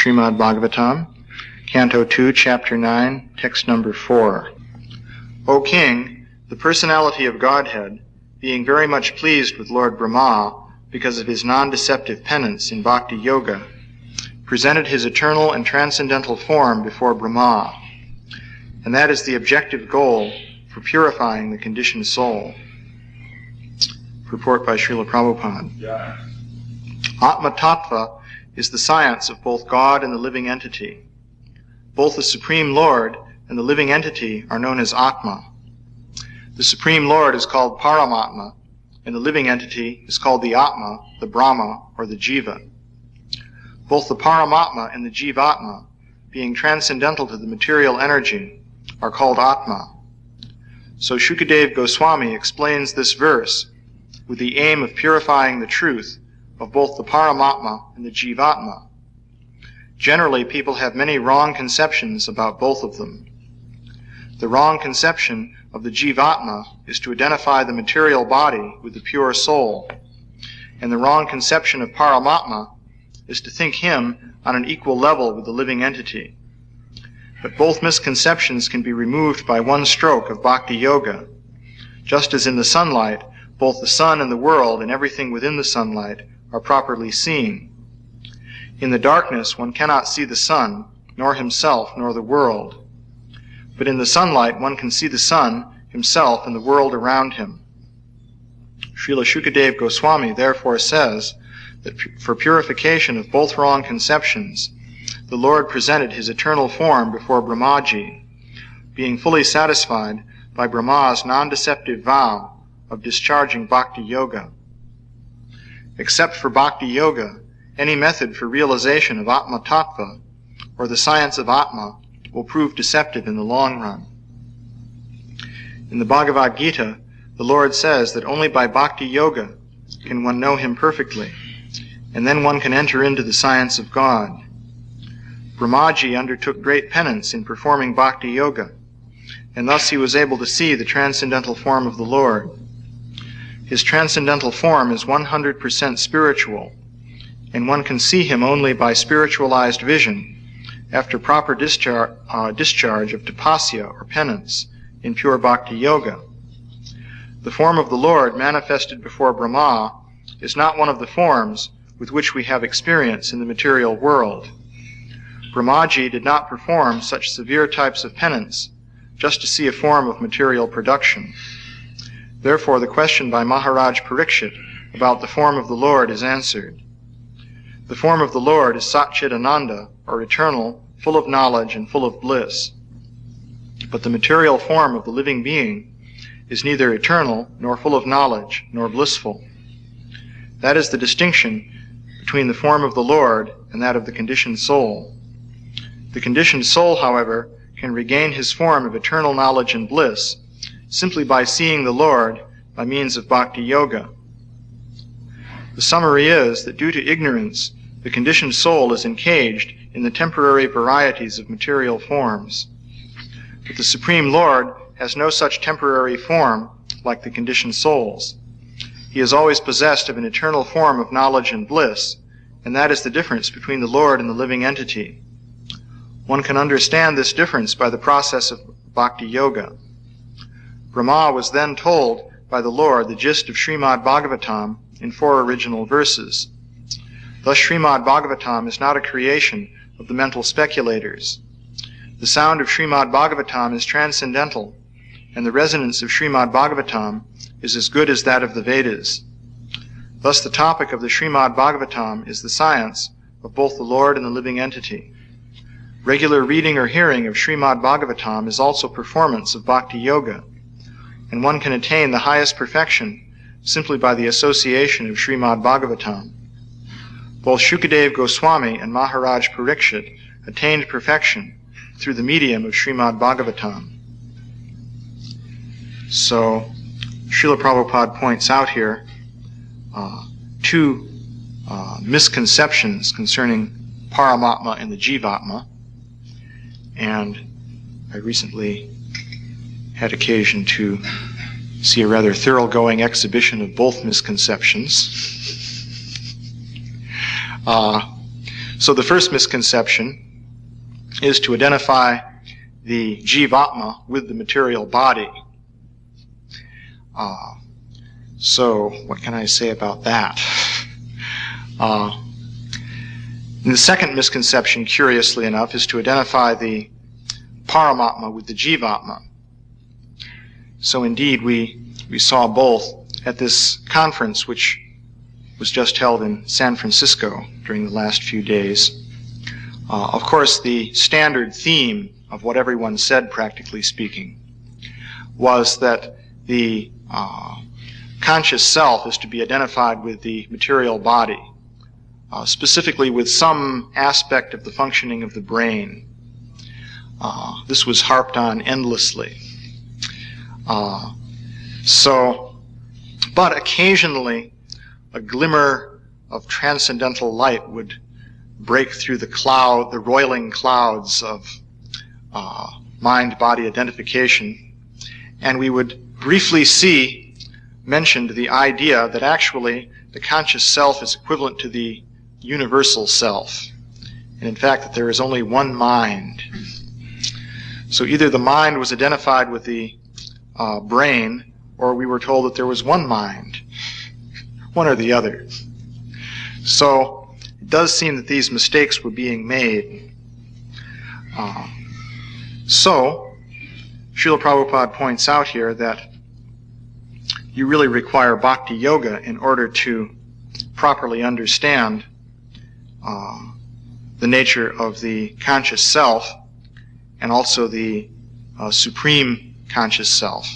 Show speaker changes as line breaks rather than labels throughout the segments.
Srimad Bhagavatam, Canto 2, Chapter 9, Text number 4. O King, the personality of Godhead, being very much pleased with Lord Brahma because of his non-deceptive penance in Bhakti Yoga, presented his eternal and transcendental form before Brahma, and that is the objective goal for purifying the conditioned soul. Purport by Srila Prabhupada.
Yeah.
Atma Tattva is the science of both God and the living entity. Both the Supreme Lord and the living entity are known as Atma. The Supreme Lord is called Paramatma, and the living entity is called the Atma, the Brahma, or the Jiva. Both the Paramatma and the Jivatma, being transcendental to the material energy, are called Atma. So Shukadeva Goswami explains this verse with the aim of purifying the truth of both the Paramatma and the Jivatma. Generally, people have many wrong conceptions about both of them. The wrong conception of the Jivatma is to identify the material body with the pure soul, and the wrong conception of Paramatma is to think him on an equal level with the living entity. But both misconceptions can be removed by one stroke of Bhakti Yoga. Just as in the sunlight, both the sun and the world and everything within the sunlight are properly seen. In the darkness, one cannot see the sun, nor himself, nor the world. But in the sunlight, one can see the sun, himself, and the world around him. Srila Shukadeva Goswami therefore says that for purification of both wrong conceptions, the Lord presented his eternal form before Brahmaji, being fully satisfied by Brahma's non-deceptive vow of discharging Bhakti Yoga. Except for Bhakti Yoga, any method for realization of Atma Tattva, or the science of Atma, will prove deceptive in the long run. In the Bhagavad Gita, the Lord says that only by Bhakti Yoga can one know him perfectly, and then one can enter into the science of God. Brahmaji undertook great penance in performing Bhakti Yoga, and thus he was able to see the transcendental form of the Lord. His transcendental form is 100% spiritual, and one can see him only by spiritualized vision after proper discharge of tapasya or penance in pure Bhakti Yoga. The form of the Lord manifested before Brahma is not one of the forms with which we have experience in the material world. Brahmaji did not perform such severe types of penance just to see a form of material production. Therefore, the question by Maharaj Parikshit about the form of the Lord is answered. The form of the Lord is Satchidananda, or eternal, full of knowledge and full of bliss. But the material form of the living being is neither eternal, nor full of knowledge, nor blissful. That is the distinction between the form of the Lord and that of the conditioned soul. The conditioned soul, however, can regain his form of eternal knowledge and bliss simply by seeing the Lord by means of Bhakti Yoga. The summary is that due to ignorance, the conditioned soul is encaged in the temporary varieties of material forms. But the Supreme Lord has no such temporary form like the conditioned souls. He is always possessed of an eternal form of knowledge and bliss, and that is the difference between the Lord and the living entity. One can understand this difference by the process of Bhakti Yoga. Brahma was then told by the Lord the gist of Srimad Bhagavatam in 4 original verses. Thus Srimad Bhagavatam is not a creation of the mental speculators. The sound of Srimad Bhagavatam is transcendental, and the resonance of Srimad Bhagavatam is as good as that of the Vedas. Thus the topic of the Srimad Bhagavatam is the science of both the Lord and the living entity. Regular reading or hearing of Srimad Bhagavatam is also performance of Bhakti Yoga, and one can attain the highest perfection simply by the association of Srimad Bhagavatam. Both Shukadeva Goswami and Maharaj Parikshit attained perfection through the medium of Srimad Bhagavatam. So, Srila Prabhupada points out here 2 misconceptions concerning Paramatma and the Jivatma, and I recently had occasion to see a rather thoroughgoing exhibition of both misconceptions. So the first misconception is to identify the Jivatma with the material body. So what can I say about that? And the second misconception, curiously enough, is to identify the Paramatma with the Jivatma. So indeed, we saw both at this conference, which was just held in San Francisco during the last few days. Of course, the standard theme of what everyone said, practically speaking, was that the conscious self is to be identified with the material body, specifically with some aspect of the functioning of the brain. This was harped on endlessly. But occasionally a glimmer of transcendental light would break through the roiling clouds of mind-body identification, and we would briefly see mentioned the idea that actually the conscious self is equivalent to the universal self, and in fact that there is only one mind. So either the mind was identified with the brain, or we were told that there was one mind, one or the other. So it does seem that these mistakes were being made. So Srila Prabhupada points out here that you really require bhakti yoga in order to properly understand the nature of the conscious self and also the supreme conscious self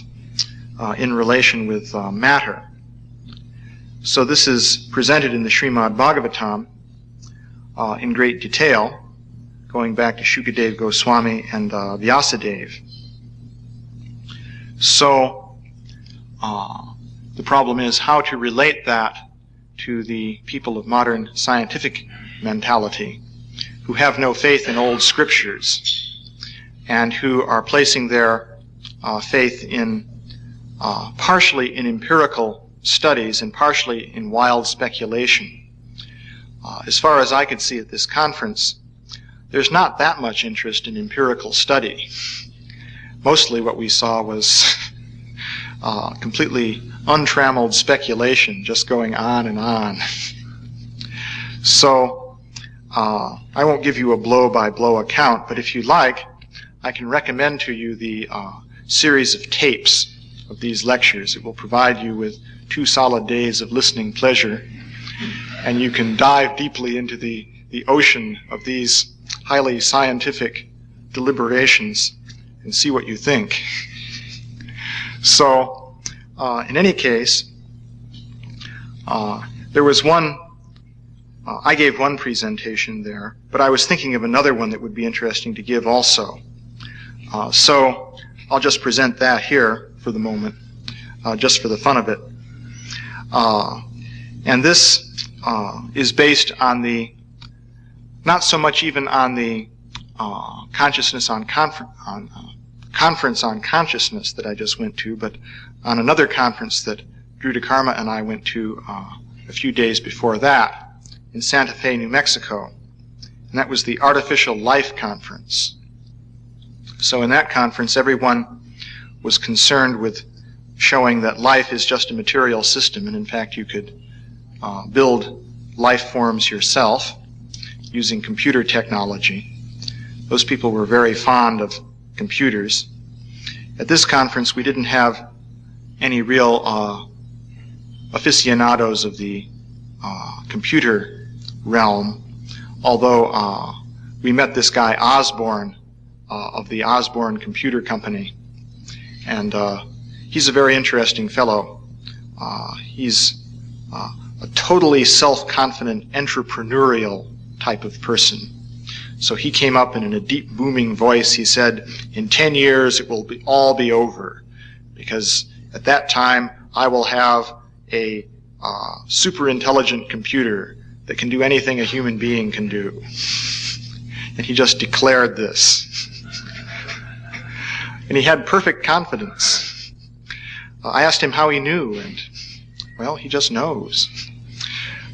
in relation with matter. So this is presented in the Srimad Bhagavatam in great detail, going back to Shukadev Goswami and Vyasadeva. So the problem is how to relate that to the people of modern scientific mentality who have no faith in old scriptures and who are placing their faith in partially in empirical studies and partially in wild speculation. As far as I could see at this conference, there's not that much interest in empirical study. Mostly what we saw was completely untrammeled speculation, just going on and on. So I won't give you a blow-by-blow account, but if you like, I can recommend to you the series of tapes of these lectures. It will provide you with 2 solid days of listening pleasure, and you can dive deeply into the ocean of these highly scientific deliberations and see what you think. So, in any case, there was one, I gave one presentation there, but I was thinking of another one that would be interesting to give also. So, I'll just present that here for the moment, just for the fun of it. And this is based on not so much even on the conference on consciousness that I just went to, but on another conference that Drew DeKarma and I went to a few days before that in Santa Fe, New Mexico. And that was the Artificial Life Conference. So in that conference, everyone was concerned with showing that life is just a material system, and in fact you could build life forms yourself using computer technology. Those people were very fond of computers. At this conference we didn't have any real aficionados of the computer realm, although we met this guy Osborne of the Osborne Computer Company, and he's a very interesting fellow. He's a totally self-confident, entrepreneurial type of person. So he came up and in a deep, booming voice, he said, in 10 years it will all be over, because at that time I will have a super intelligent computer that can do anything a human being can do. And he just declared this. And he had perfect confidence. I asked him how he knew, and, well, he just knows.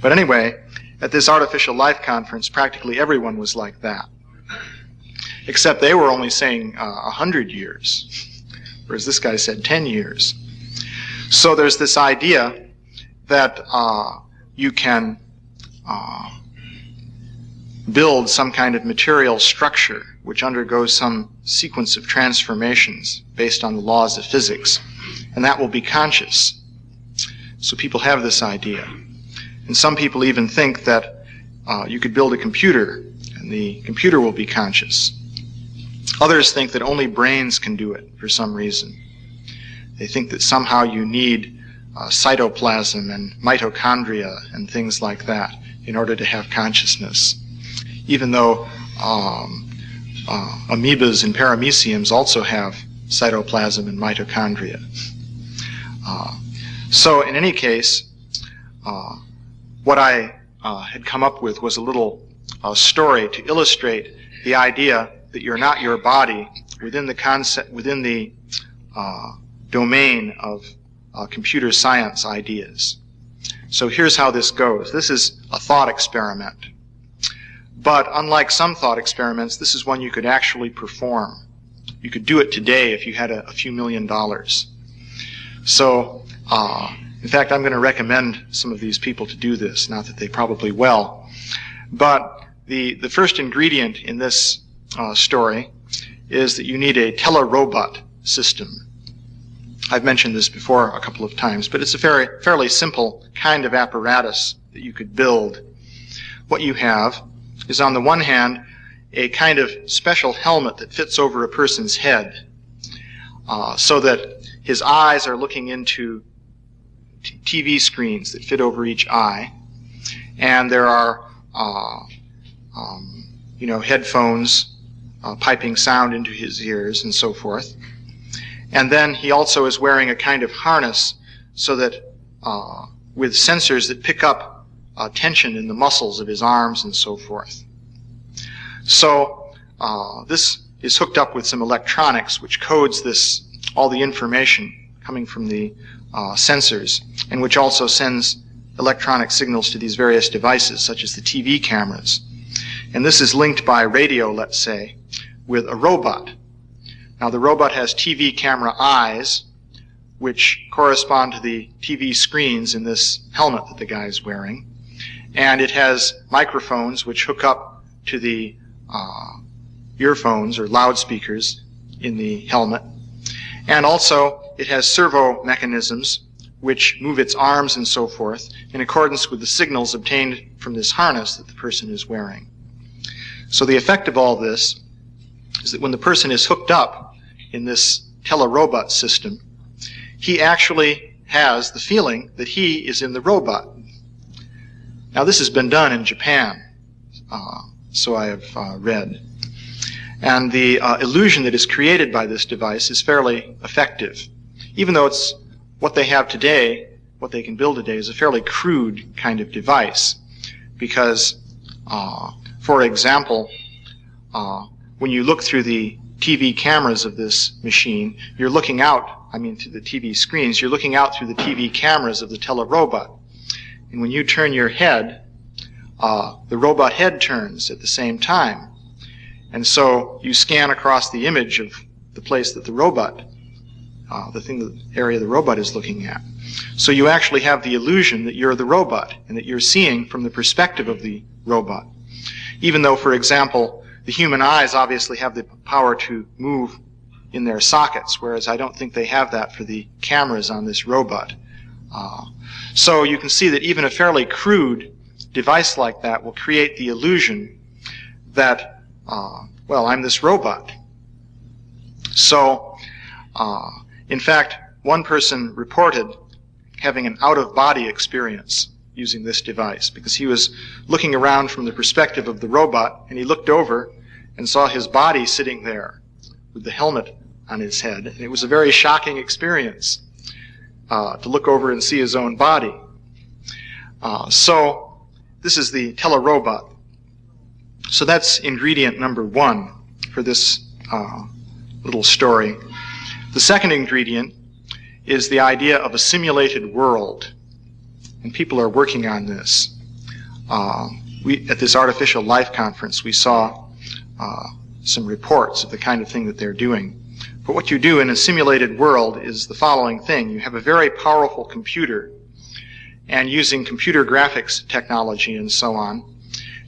But anyway, at this artificial life conference, practically everyone was like that. Except they were only saying 100 years, whereas this guy said 10 years. So there's this idea that you can build some kind of material structure which undergoes some sequence of transformations based on the laws of physics, and that will be conscious. So people have this idea. And some people even think that you could build a computer, and the computer will be conscious. Others think that only brains can do it for some reason. They think that somehow you need cytoplasm and mitochondria and things like that in order to have consciousness, even though amoebas and parameciums also have cytoplasm and mitochondria. So in any case, what I had come up with was a little story to illustrate the idea that you're not your body within the concept, within the domain of computer science ideas. So here's how this goes. This is a thought experiment. But unlike some thought experiments, this is one you could actually perform. You could do it today if you had a few $1 million. So, in fact, I'm going to recommend some of these people to do this, not that they probably will. But the first ingredient in this story is that you need a telerobot system. I've mentioned this before a couple of times, but it's a fairly simple kind of apparatus that you could build. What you have is, on the one hand, a kind of special helmet that fits over a person's head, so that his eyes are looking into TV screens that fit over each eye, and there are headphones piping sound into his ears and so forth. And then he also is wearing a kind of harness so that with sensors that pick up tension in the muscles of his arms and so forth. So this is hooked up with some electronics which codes all the information coming from the sensors, and which also sends electronic signals to these various devices, such as the TV cameras. And this is linked by radio, let's say, with a robot. Now the robot has TV camera eyes, which correspond to the TV screens in this helmet that the guy is wearing. And it has microphones which hook up to the earphones or loudspeakers in the helmet. And also it has servo mechanisms which move its arms and so forth in accordance with the signals obtained from this harness that the person is wearing. So the effect of all this is that when the person is hooked up in this telerobot system, he actually has the feeling that he is in the robot. Now this has been done in Japan, so I have read. And the illusion that is created by this device is fairly effective. Even though it's what they have today, what they can build today, is a fairly crude kind of device. Because, for example, when you look through the TV cameras of this machine, you're looking out, through the TV screens, you're looking out through the TV cameras of the telerobot. And when you turn your head, the robot head turns at the same time. And so you scan across the image of the place that the robot, the area the robot is looking at. So you actually have the illusion that you're the robot and that you're seeing from the perspective of the robot. Even though, for example, the human eyes obviously have the power to move in their sockets, whereas I don't think they have that for the cameras on this robot. So you can see that even a fairly crude device like that will create the illusion that, I'm this robot. So, in fact, one person reported having an out-of-body experience using this device, because he was looking around from the perspective of the robot, and he looked over and saw his body sitting there with the helmet on his head. And it was a very shocking experience to look over and see his own body. So this is the telerobot. So that's ingredient number one for this little story. The second ingredient is the idea of a simulated world. And people are working on this. at this artificial life conference, we saw some reports of the kind of thing that they're doing. But what you do in a simulated world is the following thing. You have a very powerful computer, and using computer graphics technology and so on,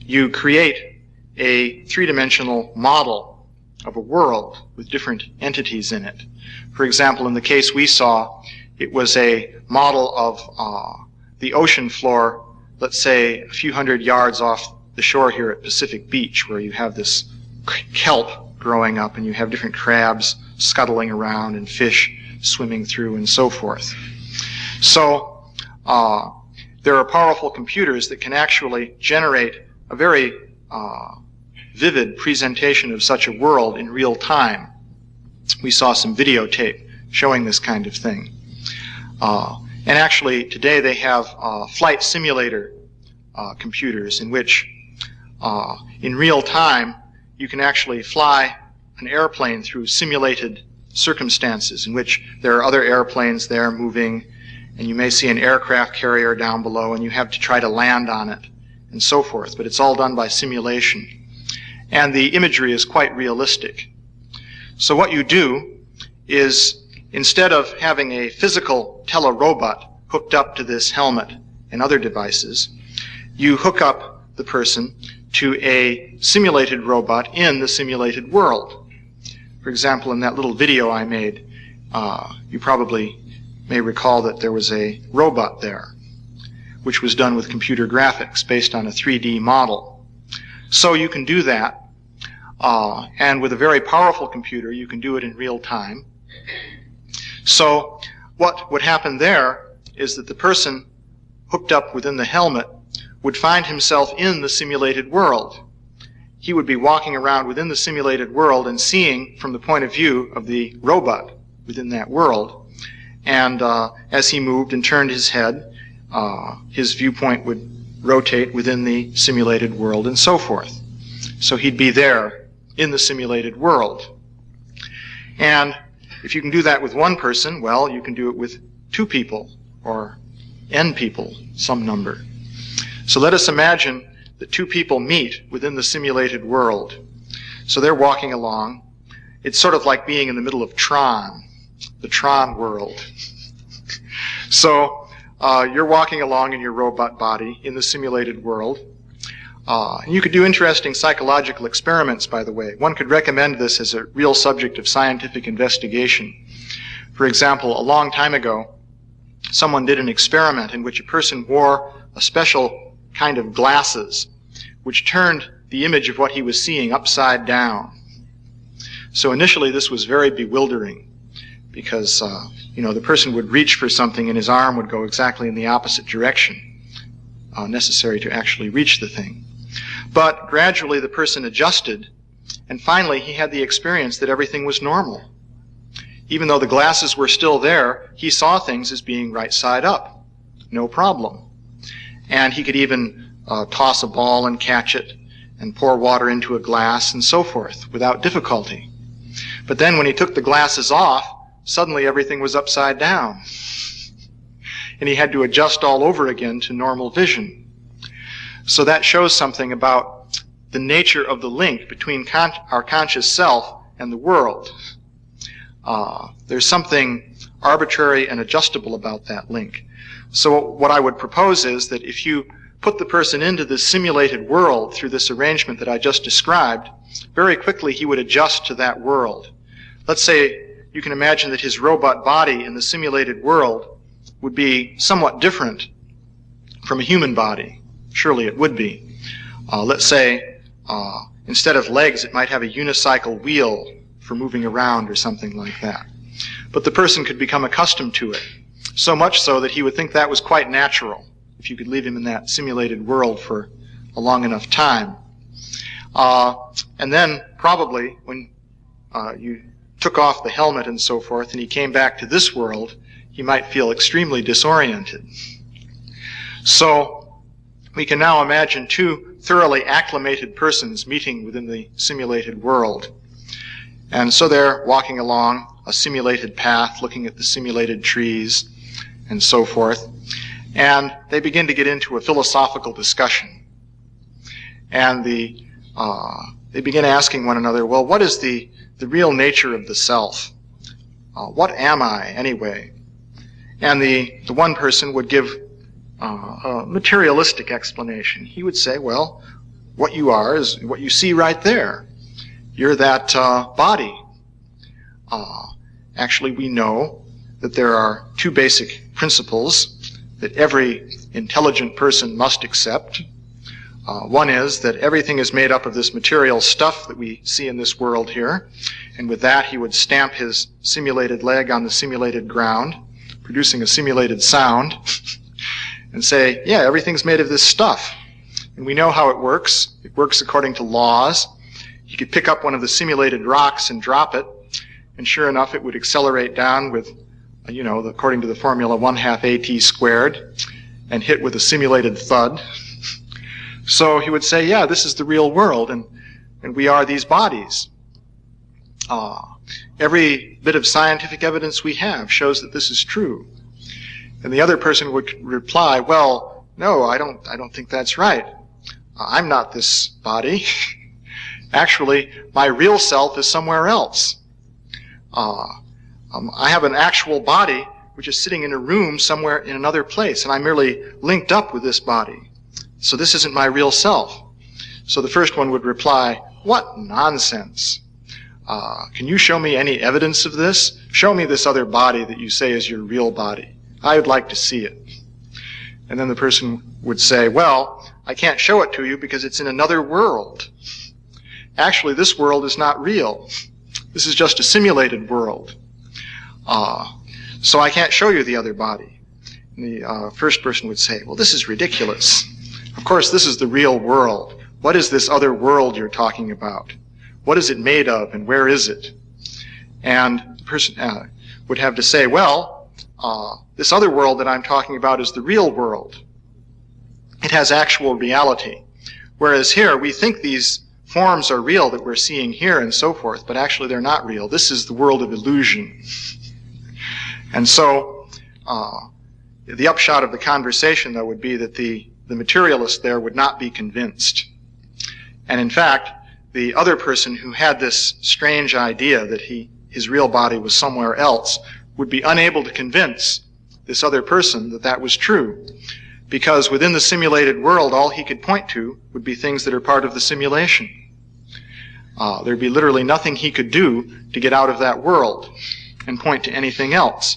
you create a three-dimensional model of a world with different entities in it. For example, in the case we saw, it was a model of the ocean floor, let's say a few hundred yards off the shore here at Pacific Beach, where you have this kelp growing up and you have different crabs scuttling around and fish swimming through and so forth. So there are powerful computers that can actually generate a very vivid presentation of such a world in real time. We saw some videotape showing this kind of thing. And actually today they have flight simulator computers in which in real time you can actually fly an airplane through simulated circumstances in which there are other airplanes there moving, and you may see an aircraft carrier down below and you have to try to land on it and so forth, but it's all done by simulation. And the imagery is quite realistic. So what you do is, instead of having a physical telerobot hooked up to this helmet and other devices, you hook up the person to a simulated robot in the simulated world. For example, in that little video I made, you probably may recall that there was a robot there, which was done with computer graphics based on a 3D model. So you can do that, and with a very powerful computer, you can do it in real time. So what would happen there is that the person hooked up within the helmet would find himself in the simulated world. He would be walking around within the simulated world and seeing from the point of view of the robot within that world. And as he moved and turned his head, his viewpoint would rotate within the simulated world and so forth. So he'd be there in the simulated world. And if you can do that with one person, well, you can do it with two people or n people, some number. So let us imagine that two people meet within the simulated world. So they're walking along. It's sort of like being in the middle of Tron, the Tron world. So you're walking along in your robot body in the simulated world. And you could do interesting psychological experiments, by the way. One could recommend this as a real subject of scientific investigation. For example, a long time ago, someone did an experiment in which a person wore a special kind of glasses which turned the image of what he was seeing upside down. So initially this was very bewildering because the person would reach for something and his arm would go exactly in the opposite direction necessary to actually reach the thing. But gradually the person adjusted, and finally he had the experience that everything was normal. Even though the glasses were still there, he saw things as being right side up. No problem. And he could even toss a ball and catch it and pour water into a glass and so forth without difficulty. But then when he took the glasses off, suddenly everything was upside down. And he had to adjust all over again to normal vision. So that shows something about the nature of the link between our conscious self and the world. There's something arbitrary and adjustable about that link. So what I would propose is that if you put the person into this simulated world through this arrangement that I just described, very quickly he would adjust to that world. Let's say you can imagine that his robot body in the simulated world would be somewhat different from a human body. Surely it would be. Let's say instead of legs it might have a unicycle wheel for moving around or something like that. But the person could become accustomed to it. So much so that he would think that was quite natural if you could leave him in that simulated world for a long enough time. And then probably when you took off the helmet and so forth and he came back to this world, he might feel extremely disoriented. So we can now imagine two thoroughly acclimated persons meeting within the simulated world. And so they're walking along a simulated path, looking at the simulated trees, and so forth. And they begin to get into a philosophical discussion. and they begin asking one another, well, what is the real nature of the self? What am I, anyway? And the one person would give a materialistic explanation. He would say, well, what you are is what you see right there. You're that body. Actually, we know that there are two basic principles that every intelligent person must accept. One is that everything is made up of this material stuff that we see in this world here, and with that he would stamp his simulated leg on the simulated ground, producing a simulated sound, and say, yeah, everything's made of this stuff. And we know how it works. It works according to laws. You could pick up one of the simulated rocks and drop it, and sure enough, it would accelerate down with, according to the formula, 1/2 AT squared, and hit with a simulated thud. So he would say, yeah, this is the real world, and we are these bodies. Every bit of scientific evidence we have shows that this is true. And the other person would reply, well, no, I don't think that's right. I'm not this body. Actually, my real self is somewhere else. I have an actual body which is sitting in a room somewhere in another place, and I'm merely linked up with this body. So this isn't my real self. So the first one would reply, what nonsense. Can you show me any evidence of this? Show me this other body that you say is your real body. I would like to see it. And then the person would say, well, I can't show it to you because it's in another world. Actually, this world is not real. This is just a simulated world. So I can't show you the other body. And the first person would say, well, this is ridiculous. Of course, this is the real world. What is this other world you're talking about? What is it made of, and where is it? And the person would have to say, well, this other world that I'm talking about is the real world. It has actual reality. Whereas here, we think these forms are real that we're seeing here and so forth, but actually they're not real. This is the world of illusion. And so the upshot of the conversation, though, would be that the materialist there would not be convinced. And in fact, the other person who had this strange idea that his real body was somewhere else would be unable to convince this other person that that was true. Because within the simulated world, all he could point to would be things that are part of the simulation. There'd be literally nothing he could do to get out of that world and point to anything else.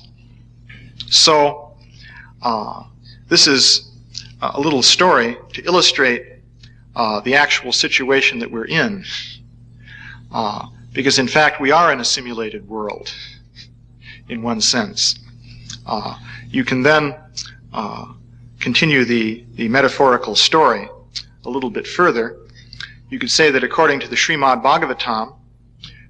So this is a little story to illustrate the actual situation that we're in. Because in fact, we are in a simulated world, in one sense. You can then continue the metaphorical story a little bit further. You could say that according to the Srimad Bhagavatam,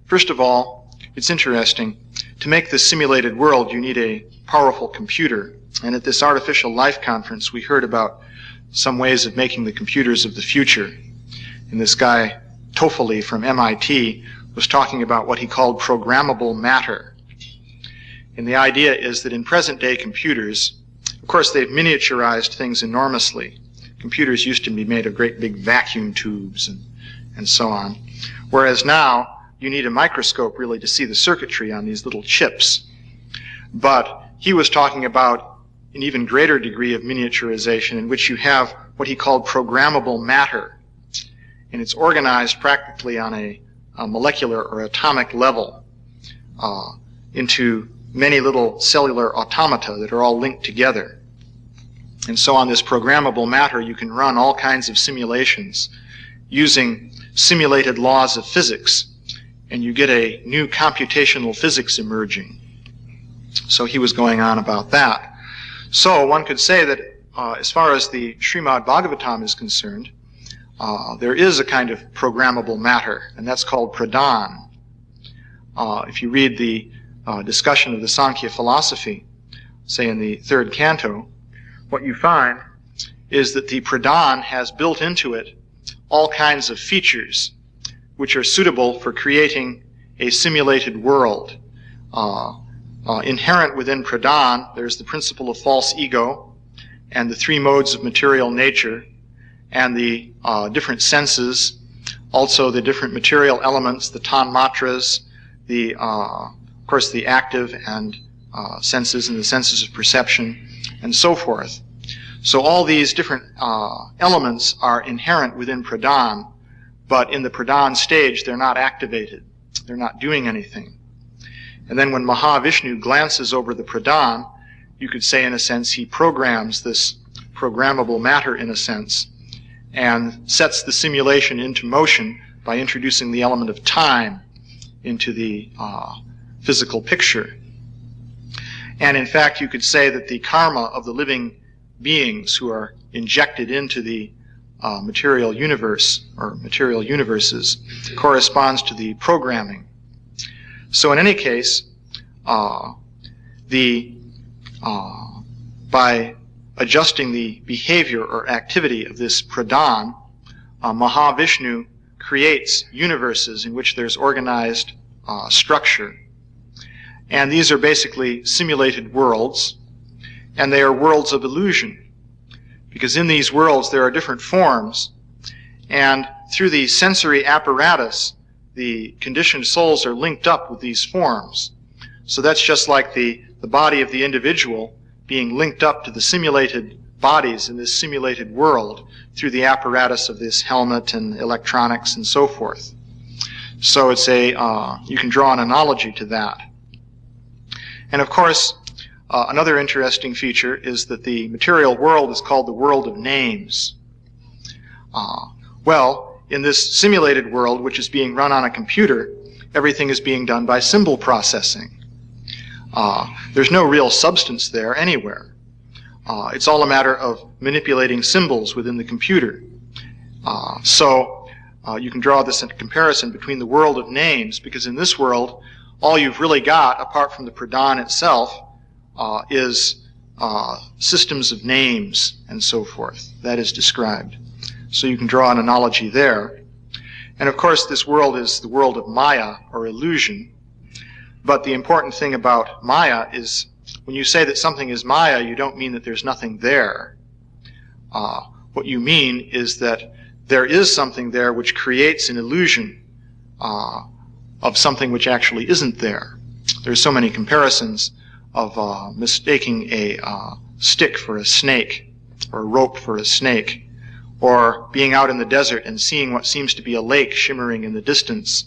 first of all, it's interesting, to make this simulated world, you need a powerful computer. And at this Artificial Life Conference, we heard about some ways of making the computers of the future. And this guy, Toffoli from MIT, was talking about what he called programmable matter. And the idea is that in present-day computers, of course, they've miniaturized things enormously. Computers used to be made of great big vacuum tubes and so on. Whereas now, you need a microscope really to see the circuitry on these little chips. But he was talking about an even greater degree of miniaturization in which you have what he called programmable matter. And it's organized practically on a molecular or atomic level into many little cellular automata that are all linked together. And so on this programmable matter, you can run all kinds of simulations using simulated laws of physics, and you get a new computational physics emerging. So he was going on about that. So one could say that as far as the Srimad Bhagavatam is concerned, there is a kind of programmable matter, and that's called pradhan. If you read the discussion of the Sankhya philosophy, say in the third canto, what you find is that the pradhan has built into it all kinds of features which are suitable for creating a simulated world. Inherent within pradhan, there's the principle of false ego and the three modes of material nature and the different senses, also the different material elements, the tanmatras, of course the active and senses and the senses of perception, and so forth. So all these different elements are inherent within pradhan, but in the pradhan stage they're not activated. They're not doing anything. And then when Mahavishnu glances over the pradhan, you could say in a sense he programs this programmable matter in a sense and sets the simulation into motion by introducing the element of time into the physical picture. And in fact, you could say that the karma of the living beings who are injected into the material universe or material universes corresponds to the programming. So in any case, by adjusting the behavior or activity of this pradhan, Mahavishnu creates universes in which there's organized structure. And these are basically simulated worlds, and they are worlds of illusion. Because in these worlds there are different forms, and through the sensory apparatus, the conditioned souls are linked up with these forms. So that's just like the body of the individual being linked up to the simulated bodies in this simulated world through the apparatus of this helmet and electronics and so forth. So it's you can draw an analogy to that. And of course, another interesting feature is that the material world is called the world of names. Well, in this simulated world, which is being run on a computer, everything is being done by symbol processing. There's no real substance there anywhere. It's all a matter of manipulating symbols within the computer. So you can draw this comparison between the world of names, because in this world, all you've really got, apart from the pradhan itself, is systems of names and so forth. That is described. So you can draw an analogy there. And of course, this world is the world of Maya, or illusion. But the important thing about Maya is, when you say that something is Maya, you don't mean that there's nothing there. What you mean is that there is something there which creates an illusion of something which actually isn't there. There's so many comparisons of mistaking a stick for a snake, or a rope for a snake, or being out in the desert and seeing what seems to be a lake shimmering in the distance.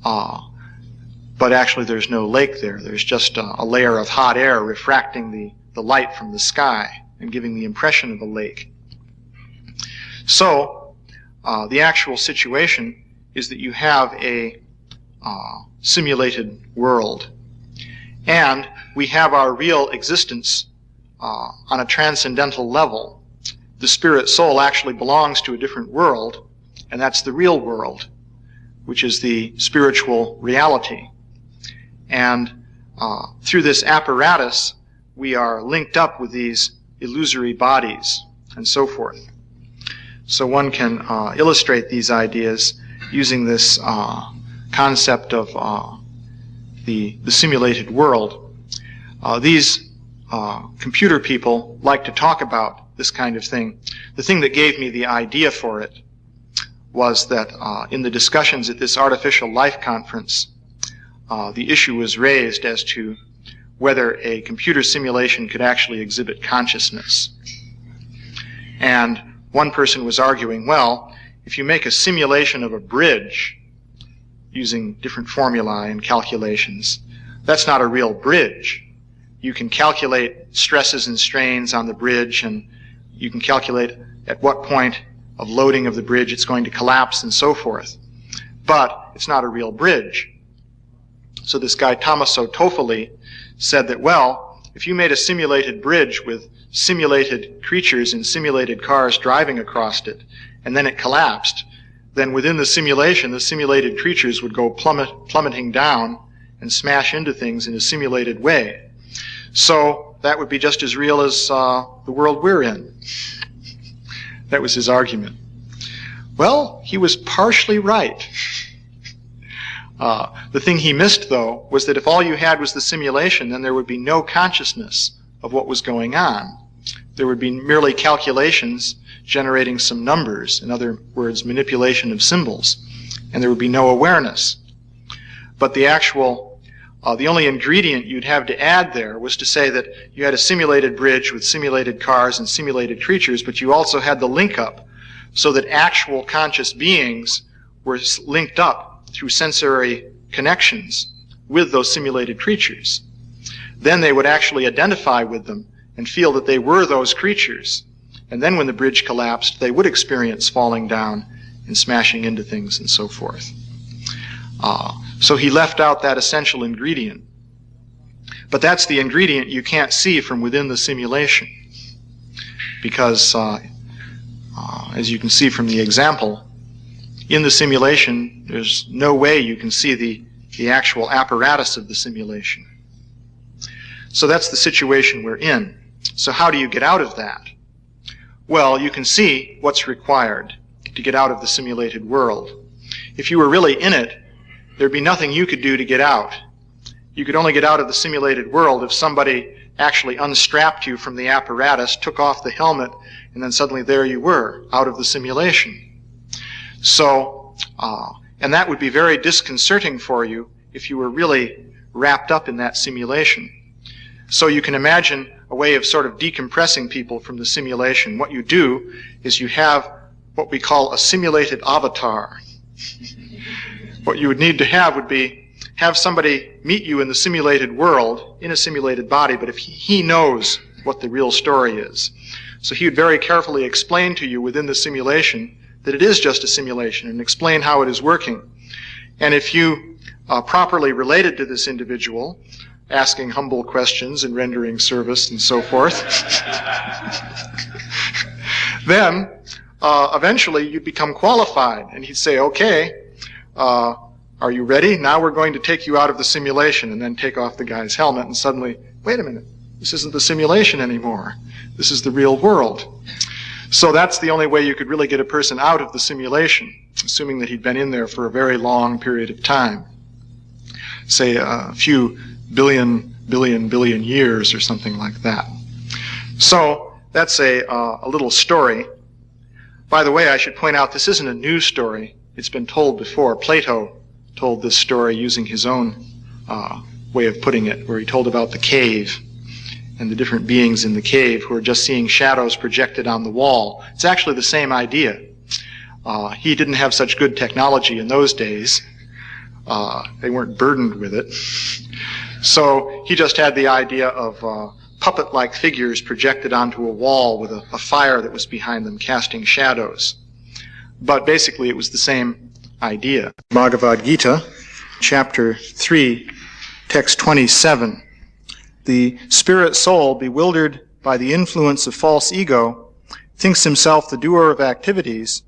But actually there's no lake there. There's just a layer of hot air refracting the light from the sky and giving the impression of a lake. So the actual situation is that you have a simulated world. And we have our real existence on a transcendental level. The spirit soul actually belongs to a different world, and that's the real world, which is the spiritual reality. And through this apparatus, we are linked up with these illusory bodies and so forth. So one can illustrate these ideas using this concept of the simulated world. These computer people like to talk about this kind of thing. The thing that gave me the idea for it was that in the discussions at this artificial life conference, the issue was raised as to whether a computer simulation could actually exhibit consciousness. And one person was arguing, well, if you make a simulation of a bridge using different formulae and calculations, that's not a real bridge. You can calculate stresses and strains on the bridge, and you can calculate at what point of loading of the bridge it's going to collapse and so forth. But it's not a real bridge. So this guy Tommaso Toffoli said that, well, if you made a simulated bridge with simulated creatures in simulated cars driving across it, and then it collapsed, then within the simulation, the simulated creatures would go plummeting down and smash into things in a simulated way. So that would be just as real as the world we're in. That was his argument. Well, he was partially right. The thing he missed, though, was that if all you had was the simulation, then there would be no consciousness of what was going on. There would be merely calculations generating some numbers, in other words, manipulation of symbols, and there would be no awareness. But the only ingredient you'd have to add there was to say that you had a simulated bridge with simulated cars and simulated creatures, but you also had the link up so that actual conscious beings were linked up through sensory connections with those simulated creatures. Then they would actually identify with them and feel that they were those creatures. And then when the bridge collapsed, they would experience falling down and smashing into things and so forth. So he left out that essential ingredient. But that's the ingredient you can't see from within the simulation. Because, as you can see from the example, in the simulation, there's no way you can see the actual apparatus of the simulation. So that's the situation we're in. So how do you get out of that? Well, you can see what's required to get out of the simulated world. If you were really in it, there'd be nothing you could do to get out. You could only get out of the simulated world if somebody actually unstrapped you from the apparatus, took off the helmet, and then suddenly there you were, out of the simulation. So, and that would be very disconcerting for you if you were really wrapped up in that simulation. So you can imagine a way of sort of decompressing people from the simulation. What you do is you have what we call a simulated avatar. What you would need to have would be have somebody meet you in the simulated world, in a simulated body, but if he knows what the real story is. So he would very carefully explain to you within the simulation that it is just a simulation and explain how it is working. And if you properly related to this individual, asking humble questions and rendering service and so forth, then eventually you'd become qualified. And he'd say, okay, are you ready? Now we're going to take you out of the simulation, and then take off the guy's helmet, and suddenly, wait a minute, this isn't the simulation anymore. This is the real world. So that's the only way you could really get a person out of the simulation, assuming that he'd been in there for a very long period of time. Say a few billion years or something like that. So that's a little story. By the way, I should point out this isn't a new story. It's been told before. Plato told this story using his own way of putting it, where he told about the cave and the different beings in the cave who are just seeing shadows projected on the wall. It's actually the same idea. He didn't have such good technology in those days. They weren't burdened with it. So he just had the idea of puppet-like figures projected onto a wall with a fire that was behind them casting shadows. But basically it was the same idea. Bhagavad Gita, chapter 3, text 27. The spirit soul, bewildered by the influence of false ego, thinks himself the doer of activities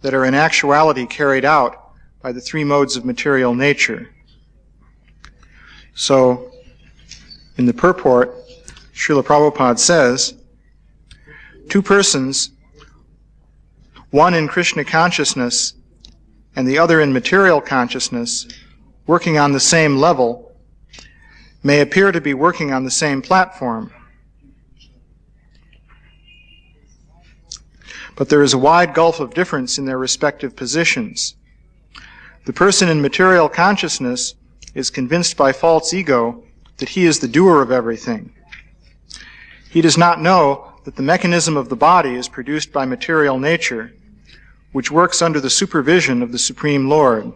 that are in actuality carried out by the three modes of material nature. So, in the purport, Srila Prabhupada says, two persons, one in Krishna consciousness and the other in material consciousness, working on the same level, may appear to be working on the same platform. But there is a wide gulf of difference in their respective positions. The person in material consciousness is convinced by false ego that he is the doer of everything. He does not know that the mechanism of the body is produced by material nature, which works under the supervision of the Supreme Lord.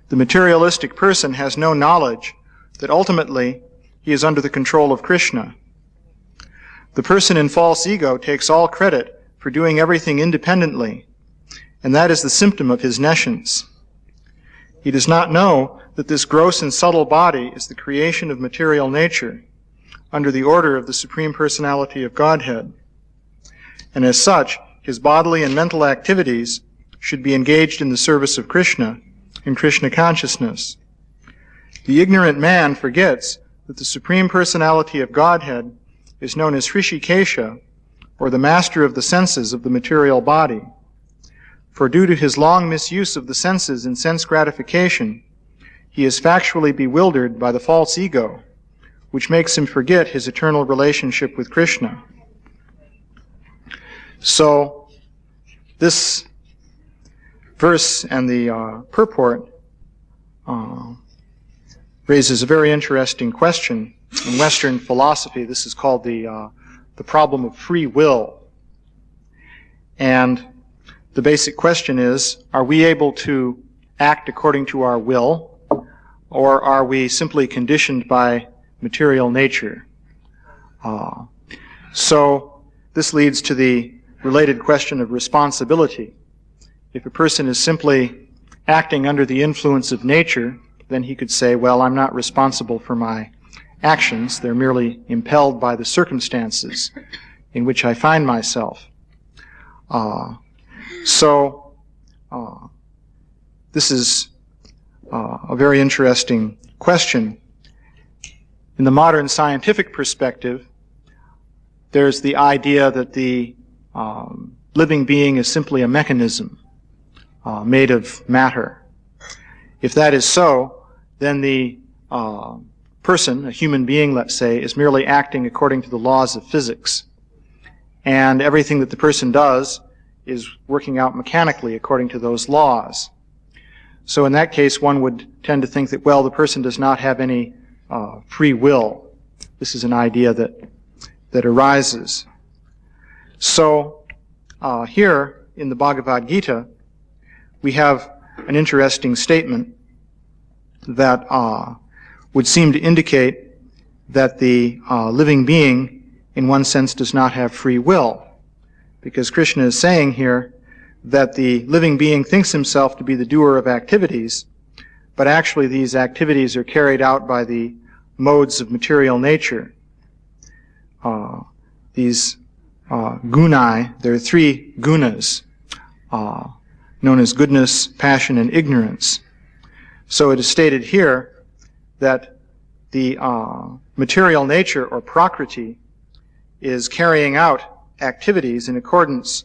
The materialistic person has no knowledge that ultimately he is under the control of Krishna. The person in false ego takes all credit for doing everything independently, and that is the symptom of his nescience. He does not know that this gross and subtle body is the creation of material nature, under the order of the Supreme Personality of Godhead. And as such, his bodily and mental activities should be engaged in the service of Krishna, in Krishna consciousness. The ignorant man forgets that the Supreme Personality of Godhead is known as Hrishikesha, or the master of the senses of the material body. For due to his long misuse of the senses in sense gratification, he is factually bewildered by the false ego, which makes him forget his eternal relationship with Krishna. So this verse and the purport raises a very interesting question. In Western philosophy, this is called the problem of free will. And the basic question is, are we able to act according to our will, or are we simply conditioned by material nature? So this leads to the related question of responsibility. If a person is simply acting under the influence of nature, then he could say, well, I'm not responsible for my actions. They're merely impelled by the circumstances in which I find myself. This is a very interesting question. In the modern scientific perspective, there's the idea that the living being is simply a mechanism made of matter. If that is so, then the person, a human being, let's say, is merely acting according to the laws of physics. And everything that the person does is working out mechanically according to those laws. So in that case, one would tend to think that, well, the person does not have any free will. This is an idea that arises. So here in the Bhagavad Gita, we have an interesting statement that would seem to indicate that the living being, in one sense, does not have free will. Because Krishna is saying here that the living being thinks himself to be the doer of activities, but actually these activities are carried out by the modes of material nature. These gunai, there are three gunas, known as goodness, passion, and ignorance. So it is stated here that the material nature, or prakriti, is carrying out activities in accordance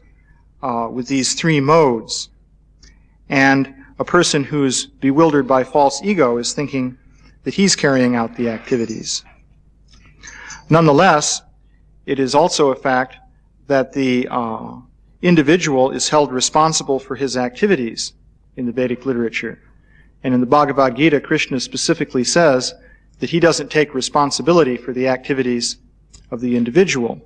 with these three modes. And a person who's bewildered by false ego is thinking that he's carrying out the activities. Nonetheless, it is also a fact that the individual is held responsible for his activities in the Vedic literature. And in the Bhagavad Gita, Krishna specifically says that he doesn't take responsibility for the activities of the individual.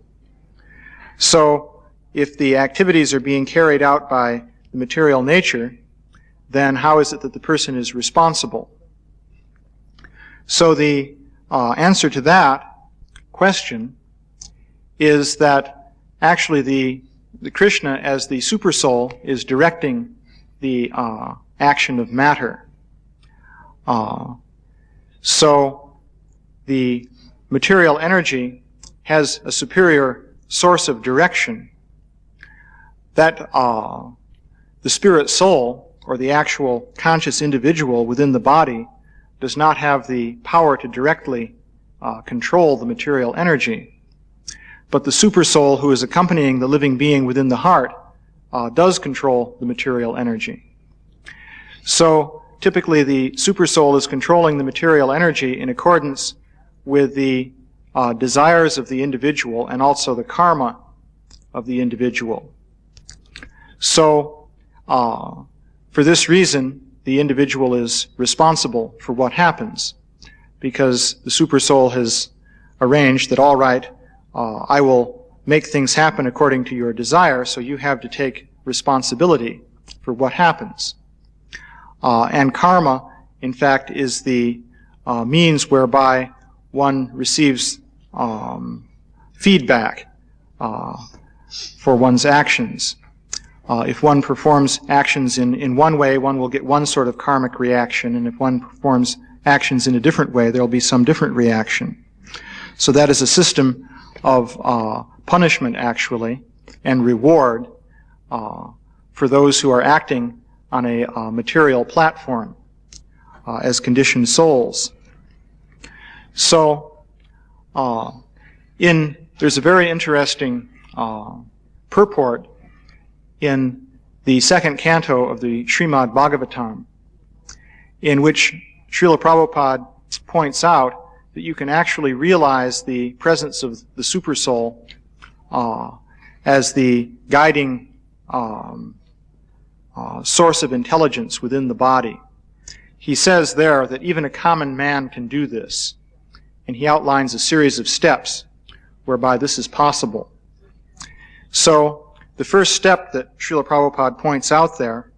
So, if the activities are being carried out by the material nature, then how is it that the person is responsible? So the answer to that question is that actually the Krishna, as the supersoul, is directing the action of matter. So the material energy has a superior source of direction that the spirit soul, or the actual conscious individual within the body, does not have the power to directly control the material energy. But the supersoul, who is accompanying the living being within the heart, does control the material energy. So typically the supersoul is controlling the material energy in accordance with the desires of the individual and also the karma of the individual. So, for this reason, the individual is responsible for what happens, because the supersoul has arranged that, all right, I will make things happen according to your desire, so you have to take responsibility for what happens. And karma, in fact, is the means whereby one receives feedback for one's actions. If one performs actions in one way, one will get one sort of karmic reaction, and if one performs actions in a different way, there will be some different reaction. So that is a system of punishment, actually, and reward for those who are acting on a material platform as conditioned souls. So, there's a very interesting purport in the second canto of the Srimad Bhagavatam, in which Srila Prabhupada points out that you can actually realize the presence of the supersoul as the guiding source of intelligence within the body. He says there that even a common man can do this, and he outlines a series of steps whereby this is possible. So the first step that Srila Prabhupada points out there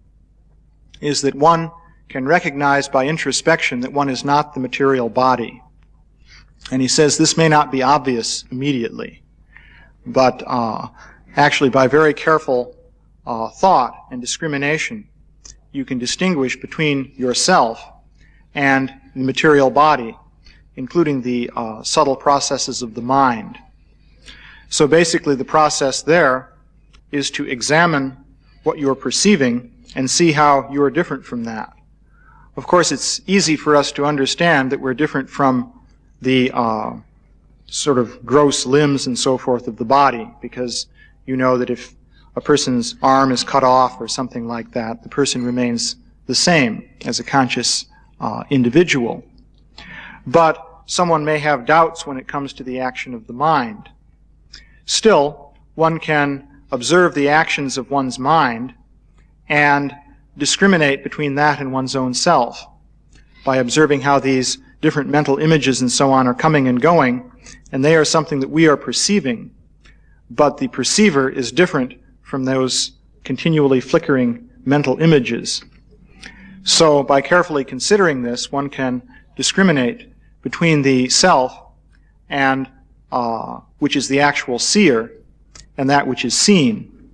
is that one can recognize by introspection that one is not the material body. And he says this may not be obvious immediately, but actually by very careful thought and discrimination, you can distinguish between yourself and the material body, including the subtle processes of the mind. So basically the process there is to examine what you're perceiving and see how you are different from that. Of course, it's easy for us to understand that we're different from the sort of gross limbs and so forth of the body, because you know that if a person's arm is cut off or something like that, the person remains the same as a conscious individual. But someone may have doubts when it comes to the action of the mind. Still, one can observe the actions of one's mind and discriminate between that and one's own self by observing how these different mental images and so on are coming and going, and they are something that we are perceiving, but the perceiver is different from those continually flickering mental images. So by carefully considering this, one can discriminate between the self and which is the actual seer and that which is seen.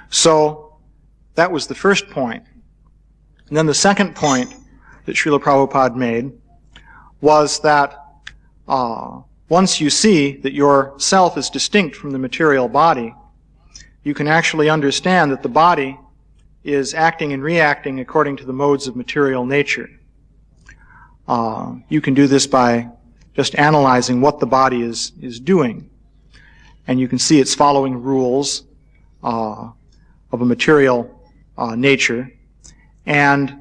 So that was the first point. And then the second point that Srila Prabhupada made was that once you see that your self is distinct from the material body, you can actually understand that the body is acting and reacting according to the modes of material nature. You can do this by just analyzing what the body is doing. And you can see it's following rules of a material nature. And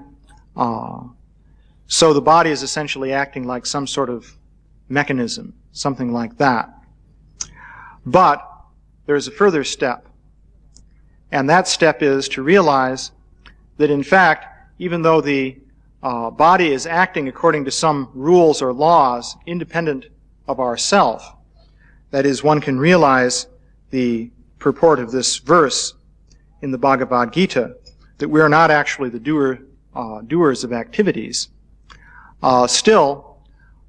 so the body is essentially acting like some sort of mechanism, something like that. But there's a further step. And that step is to realize that in fact, even though the body is acting according to some rules or laws independent of ourself, that is, one can realize the purport of this verse in the Bhagavad Gita, that we are not actually the doers of activities. Still,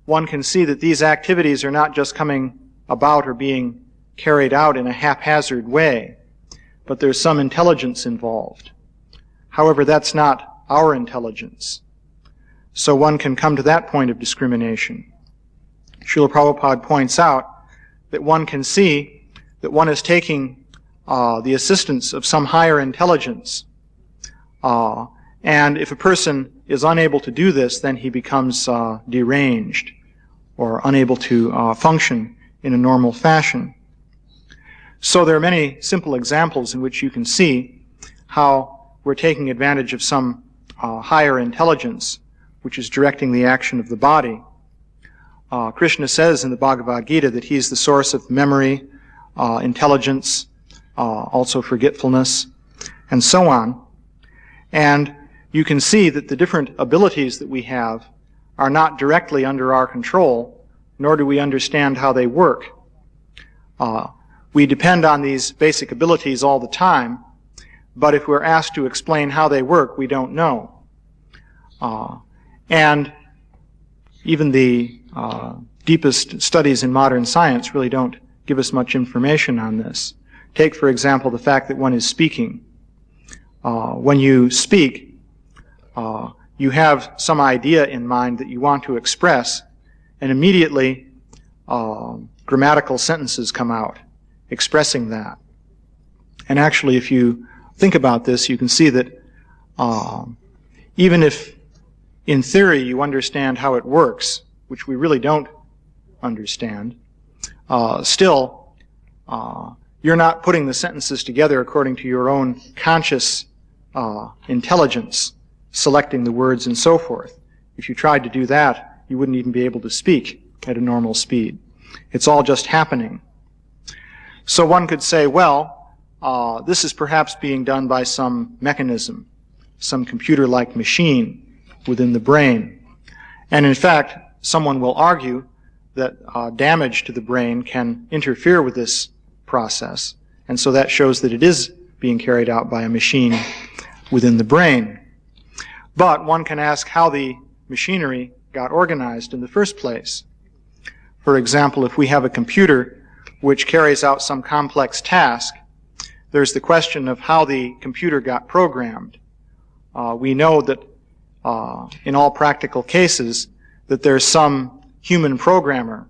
one can see that these activities are not just coming about or being carried out in a haphazard way, but there's some intelligence involved. However, that's not our intelligence. So one can come to that point of discrimination. Srila Prabhupada points out that one can see that one is taking the assistance of some higher intelligence. And if a person is unable to do this, then he becomes deranged or unable to function in a normal fashion. So there are many simple examples in which you can see how we're taking advantage of some higher intelligence which is directing the action of the body. Krishna says in the Bhagavad Gita that he's the source of memory, intelligence, also forgetfulness, and so on. And you can see that the different abilities that we have are not directly under our control, nor do we understand how they work. We depend on these basic abilities all the time, but if we're asked to explain how they work, we don't know. And even the deepest studies in modern science really don't give us much information on this. Take, for example, the fact that one is speaking. When you speak, you have some idea in mind that you want to express, and immediately grammatical sentences come out expressing that. And actually, if you think about this, you can see that even if in theory you understand how it works, which we really don't understand, still you're not putting the sentences together according to your own conscious intelligence, selecting the words and so forth. If you tried to do that, you wouldn't even be able to speak at a normal speed. It's all just happening. So one could say, well, this is perhaps being done by some mechanism, some computer-like machine within the brain. And in fact, someone will argue that damage to the brain can interfere with this process, and so that shows that it is being carried out by a machine within the brain. But one can ask how the machinery got organized in the first place. For example, if we have a computer which carries out some complex task, there's the question of how the computer got programmed. We know that in all practical cases that there's some human programmer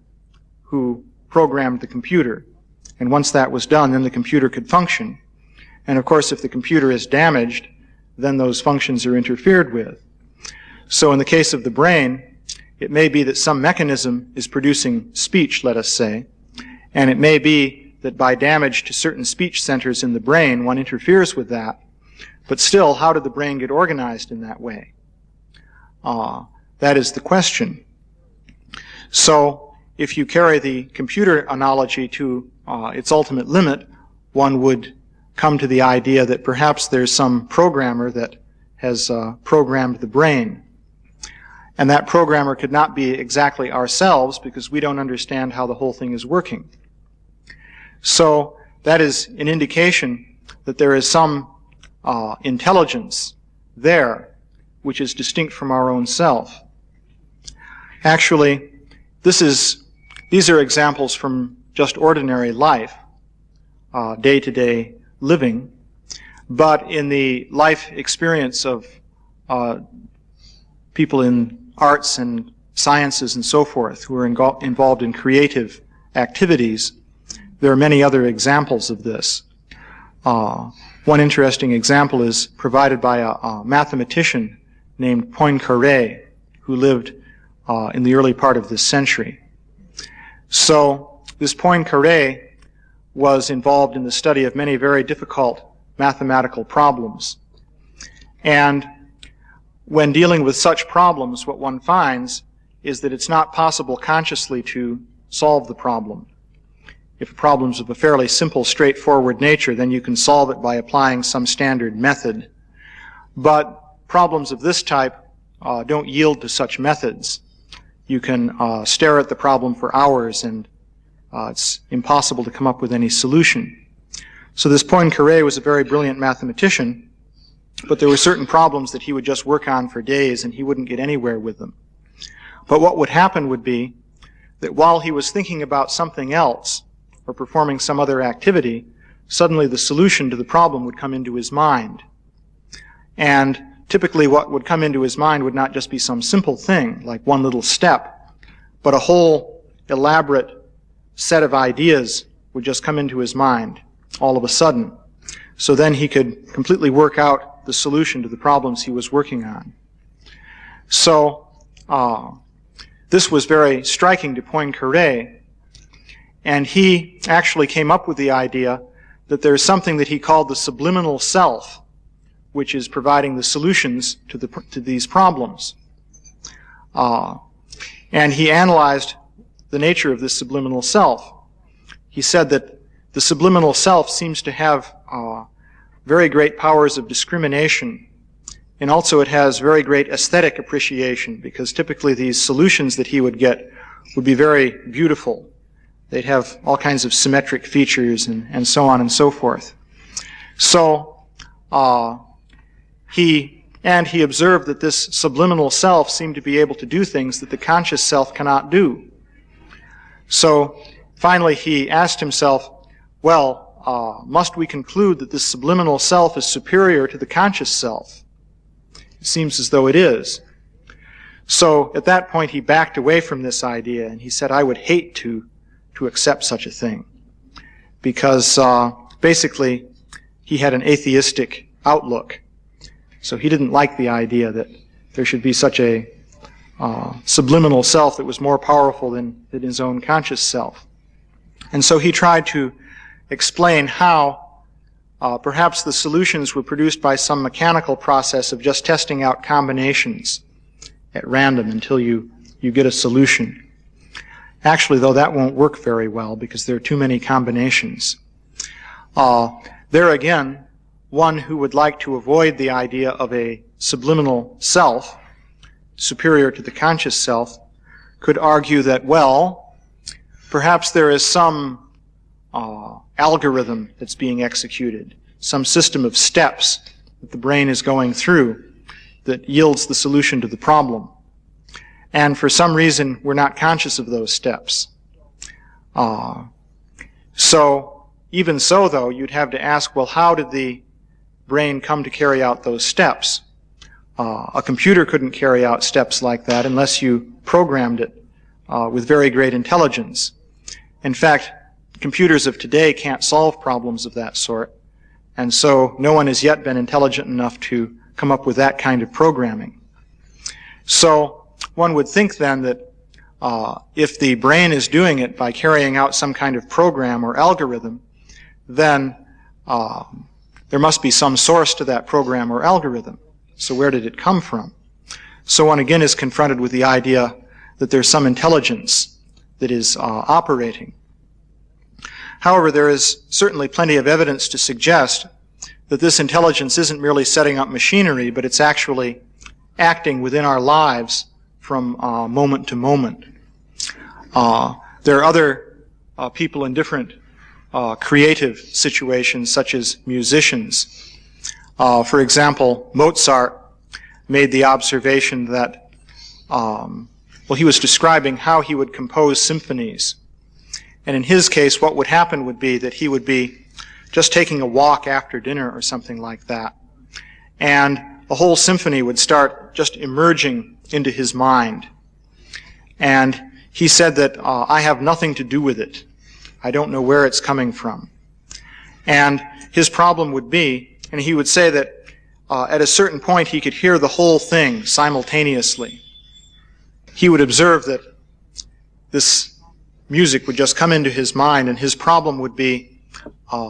who programmed the computer. And once that was done, then the computer could function. And of course, if the computer is damaged, then those functions are interfered with. So in the case of the brain, it may be that some mechanism is producing speech, let us say, and it may be that by damage to certain speech centers in the brain, one interferes with that. But still, how did the brain get organized in that way? That is the question. So if you carry the computer analogy to its ultimate limit, one would come to the idea that perhaps there's some programmer that has programmed the brain. And that programmer could not be exactly ourselves because we don't understand how the whole thing is working. So that is an indication that there is some intelligence there which is distinct from our own self. Actually, these are examples from just ordinary life, day-to-day living, but in the life experience of people in arts and sciences and so forth who are involved in creative activities, there are many other examples of this. One interesting example is provided by a mathematician named Poincaré, who lived in the early part of this century. So this Poincaré was involved in the study of many very difficult mathematical problems. And when dealing with such problems, what one finds is that it's not possible consciously to solve the problem. If a problem's of a fairly simple, straightforward nature, then you can solve it by applying some standard method. But problems of this type don't yield to such methods. You can stare at the problem for hours and it's impossible to come up with any solution. So this Poincaré was a very brilliant mathematician, but there were certain problems that he would just work on for days and he wouldn't get anywhere with them. But what would happen would be that while he was thinking about something else or performing some other activity, suddenly the solution to the problem would come into his mind. And typically what would come into his mind would not just be some simple thing, like one little step, but a whole elaborate set of ideas would just come into his mind all of a sudden. So then he could completely work out the solution to the problems he was working on. So this was very striking to Poincaré, and he actually came up with the idea that there's something that he called the subliminal self, which is providing the solutions to these problems. And he analyzed the nature of this subliminal self. He said that the subliminal self seems to have very great powers of discrimination, and also it has very great aesthetic appreciation, because typically these solutions that he would get would be very beautiful. They'd have all kinds of symmetric features and so on and so forth. So he observed that this subliminal self seemed to be able to do things that the conscious self cannot do. So finally he asked himself, well, must we conclude that this subliminal self is superior to the conscious self? It seems as though it is. So at that point he backed away from this idea and he said, I would hate to accept such a thing, because basically he had an atheistic outlook. So he didn't like the idea that there should be such a subliminal self that was more powerful than his own conscious self. And so he tried to explain how perhaps the solutions were produced by some mechanical process of just testing out combinations at random until you get a solution. Actually, though, that won't work very well because there are too many combinations. There again, one who would like to avoid the idea of a subliminal self, superior to the conscious self, could argue that, well, perhaps there is some algorithm that's being executed, some system of steps that the brain is going through that yields the solution to the problem. And for some reason, we're not conscious of those steps. So, even so, though, you'd have to ask, well, how did the brain come to carry out those steps? A computer couldn't carry out steps like that unless you programmed it with very great intelligence. In fact, computers of today can't solve problems of that sort, and so no one has yet been intelligent enough to come up with that kind of programming. So one would think then that if the brain is doing it by carrying out some kind of program or algorithm, then there must be some source to that program or algorithm. So where did it come from? So one again is confronted with the idea that there's some intelligence that is operating. However, there is certainly plenty of evidence to suggest that this intelligence isn't merely setting up machinery, but it's actually acting within our lives from moment to moment. There are other people in different creative situations, such as musicians. For example, Mozart made the observation that, he was describing how he would compose symphonies. And in his case, what would happen would be that he would be just taking a walk after dinner or something like that. And a whole symphony would start just emerging into his mind. And he said that, I have nothing to do with it. I don't know where it's coming from. And his problem would be, and he would say that at a certain point he could hear the whole thing simultaneously. He would observe that this music would just come into his mind, and his problem would be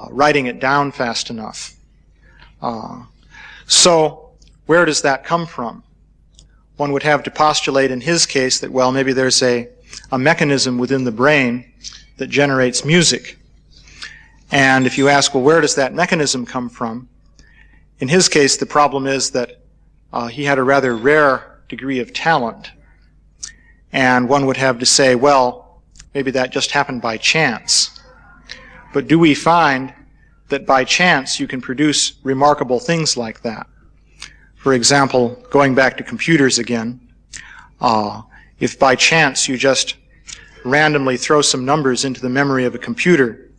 writing it down fast enough. So where does that come from? One would have to postulate in his case that, well, maybe there's a mechanism within the brain that generates music. And if you ask, well, where does that mechanism come from? In his case, the problem is that he had a rather rare degree of talent. And one would have to say, well, maybe that just happened by chance. But do we find that by chance you can produce remarkable things like that? For example, going back to computers again, if by chance you just randomly throw some numbers into the memory of a computer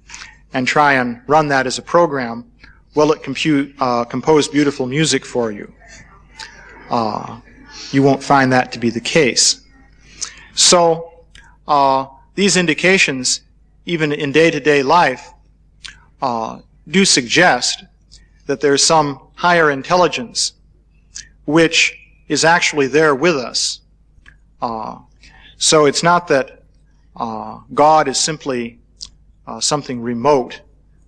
and try and run that as a program, will it compose beautiful music for you? You won't find that to be the case. So these indications, even in day-to-day life, do suggest that there's some higher intelligence which is actually there with us. So it's not that God is simply something remote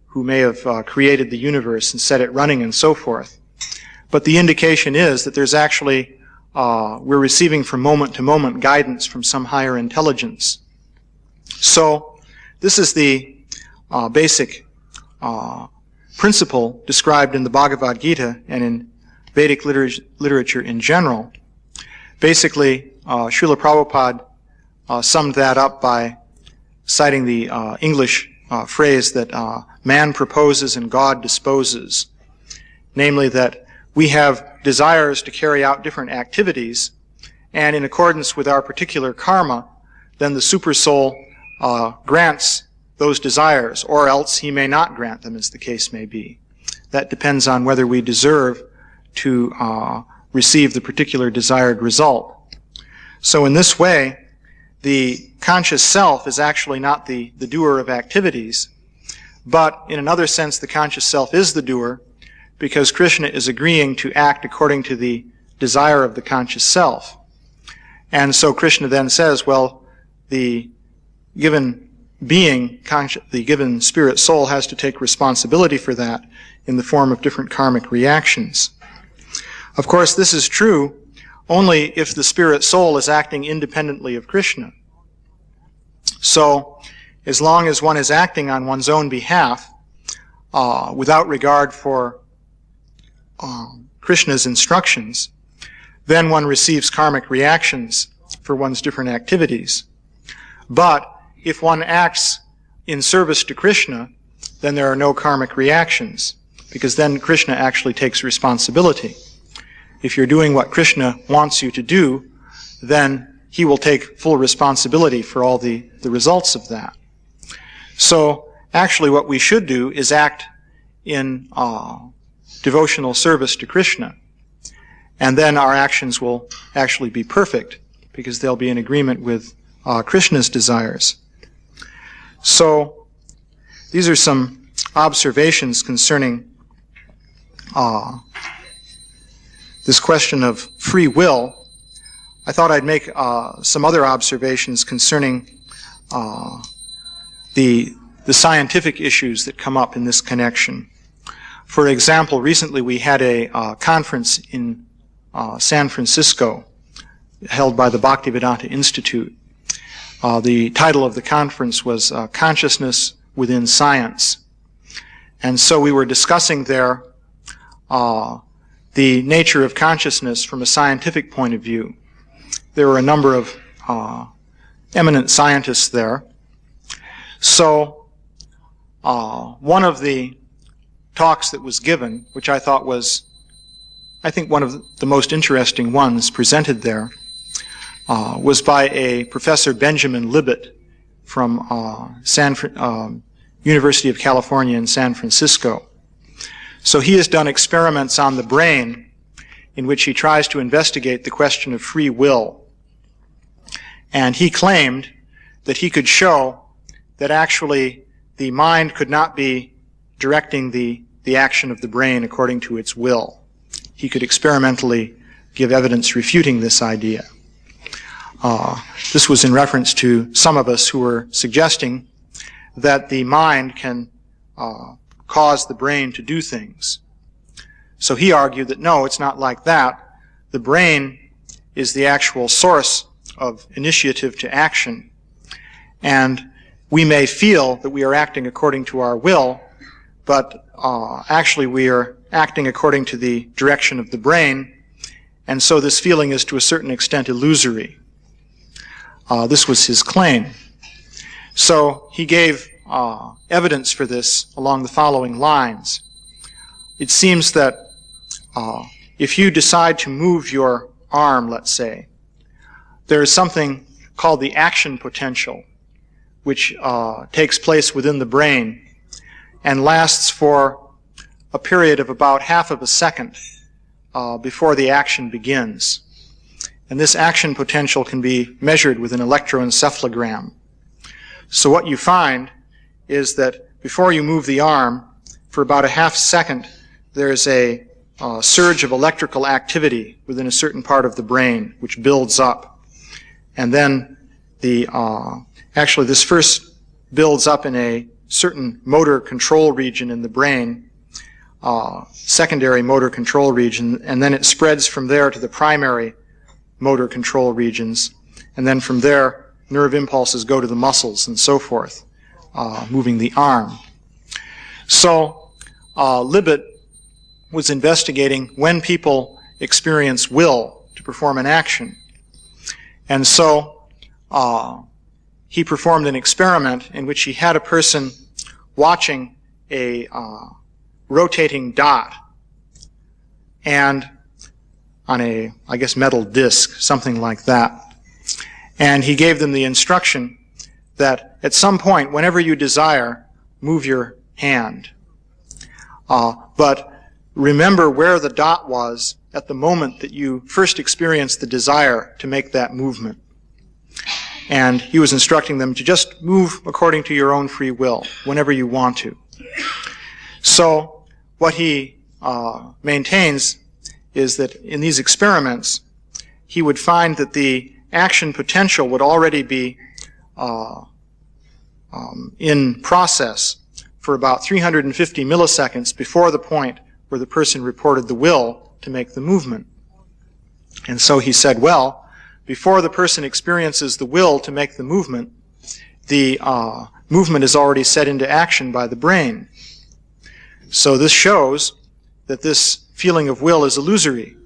who may have created the universe and set it running and so forth. But the indication is that there's actually, we're receiving from moment to moment guidance from some higher intelligence. So this is the basic principle described in the Bhagavad Gita and in Vedic literature in general. Basically, Srila Prabhupada summed that up by citing the English phrase that man proposes and God disposes. Namely that we have desires to carry out different activities, and in accordance with our particular karma, then the supersoul grants those desires, or else he may not grant them, as the case may be. That depends on whether we deserve to receive the particular desired result. So in this way, the conscious self is actually not the doer of activities, but in another sense the conscious self is the doer, because Krishna is agreeing to act according to the desire of the conscious self. And so Krishna then says, well, the given being, the given spirit soul has to take responsibility for that in the form of different karmic reactions. Of course, this is true only if the spirit soul is acting independently of Krishna. So, as long as one is acting on one's own behalf, without regard for Krishna's instructions, then one receives karmic reactions for one's different activities. But if one acts in service to Krishna, then there are no karmic reactions, because then Krishna actually takes responsibility. If you're doing what Krishna wants you to do, then he will take full responsibility for all the results of that. So actually what we should do is act in devotional service to Krishna. And then our actions will actually be perfect, because they'll be in agreement with Krishna's desires. So these are some observations concerning this question of free will. I thought I'd make some other observations concerning the scientific issues that come up in this connection. For example, recently we had a conference in San Francisco held by the Bhaktivedanta Institute. The title of the conference was Consciousness Within Science. And so we were discussing there the nature of consciousness from a scientific point of view. There were a number of eminent scientists there. So one of the talks that was given, which I thought was, I think, one of the most interesting ones presented there, was by a Professor Benjamin Libet from University of California in San Francisco. So he has done experiments on the brain in which he tries to investigate the question of free will. And he claimed that he could show that actually the mind could not be directing the action of the brain according to its will. He could experimentally give evidence refuting this idea. This was in reference to some of us who were suggesting that the mind can cause the brain to do things. So he argued that no, it's not like that. The brain is the actual source of initiative to action. And we may feel that we are acting according to our will, but actually we are acting according to the direction of the brain, and so this feeling is to a certain extent illusory. This was his claim. So he gave evidence for this along the following lines. It seems that if you decide to move your arm, let's say, there is something called the action potential, which takes place within the brain and lasts for a period of about half of a second before the action begins. And this action potential can be measured with an electroencephalogram. So what you find is that before you move the arm, for about a half second, there's a surge of electrical activity within a certain part of the brain, which builds up. And then actually this first builds up in a certain motor control region in the brain, secondary motor control region, and then it spreads from there to the primary motor control regions, and then from there nerve impulses go to the muscles and so forth, moving the arm. So Libet was investigating when people experience will to perform an action. And so he performed an experiment in which he had a person watching a rotating dot and on a, I guess, metal disc, something like that. And he gave them the instruction that at some point, whenever you desire, move your hand. But remember where the dot was at the moment that you first experienced the desire to make that movement. And he was instructing them to just move according to your own free will, whenever you want to. So what he maintains is that in these experiments, he would find that the action potential would already be in process for about 350 milliseconds before the point where the person reported the will to make the movement. And so he said, well, before the person experiences the will to make the movement is already set into action by the brain. So this shows that this feeling of will is illusory.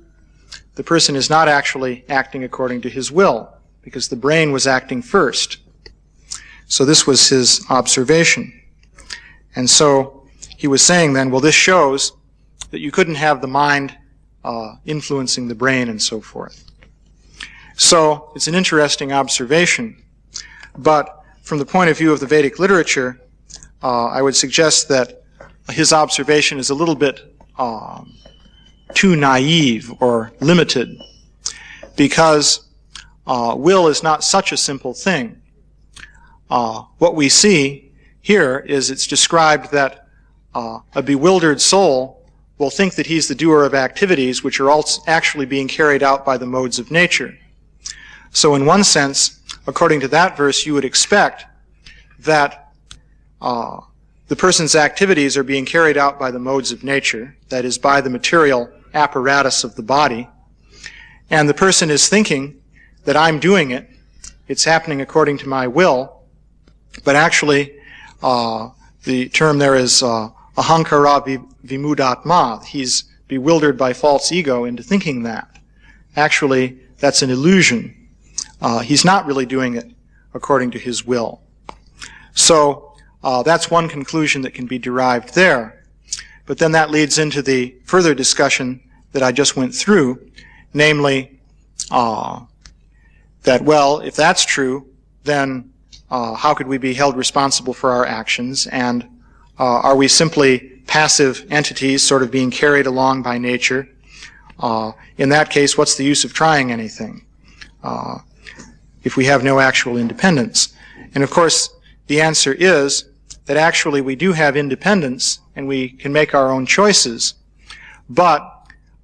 The person is not actually acting according to his will, because the brain was acting first. So this was his observation. And so he was saying then, well, this shows that you couldn't have the mind influencing the brain and so forth. So it's an interesting observation. But from the point of view of the Vedic literature, I would suggest that his observation is a little bit too naive or limited, because will is not such a simple thing. What we see here is it's described that a bewildered soul will think that he's the doer of activities which are also actually being carried out by the modes of nature. So in one sense, according to that verse, you would expect that the person's activities are being carried out by the modes of nature, that is, by the material apparatus of the body, and the person is thinking that I'm doing it, it's happening according to my will, but actually the term there is ahankara vimudatma. He's bewildered by false ego into thinking that. Actually, that's an illusion. He's not really doing it according to his will. So that's one conclusion that can be derived there. But then that leads into the further discussion that I just went through, namely that, well, if that's true, then how could we be held responsible for our actions? And are we simply passive entities sort of being carried along by nature? In that case, what's the use of trying anything if we have no actual independence? And of course, the answer is that actually we do have independence and we can make our own choices. But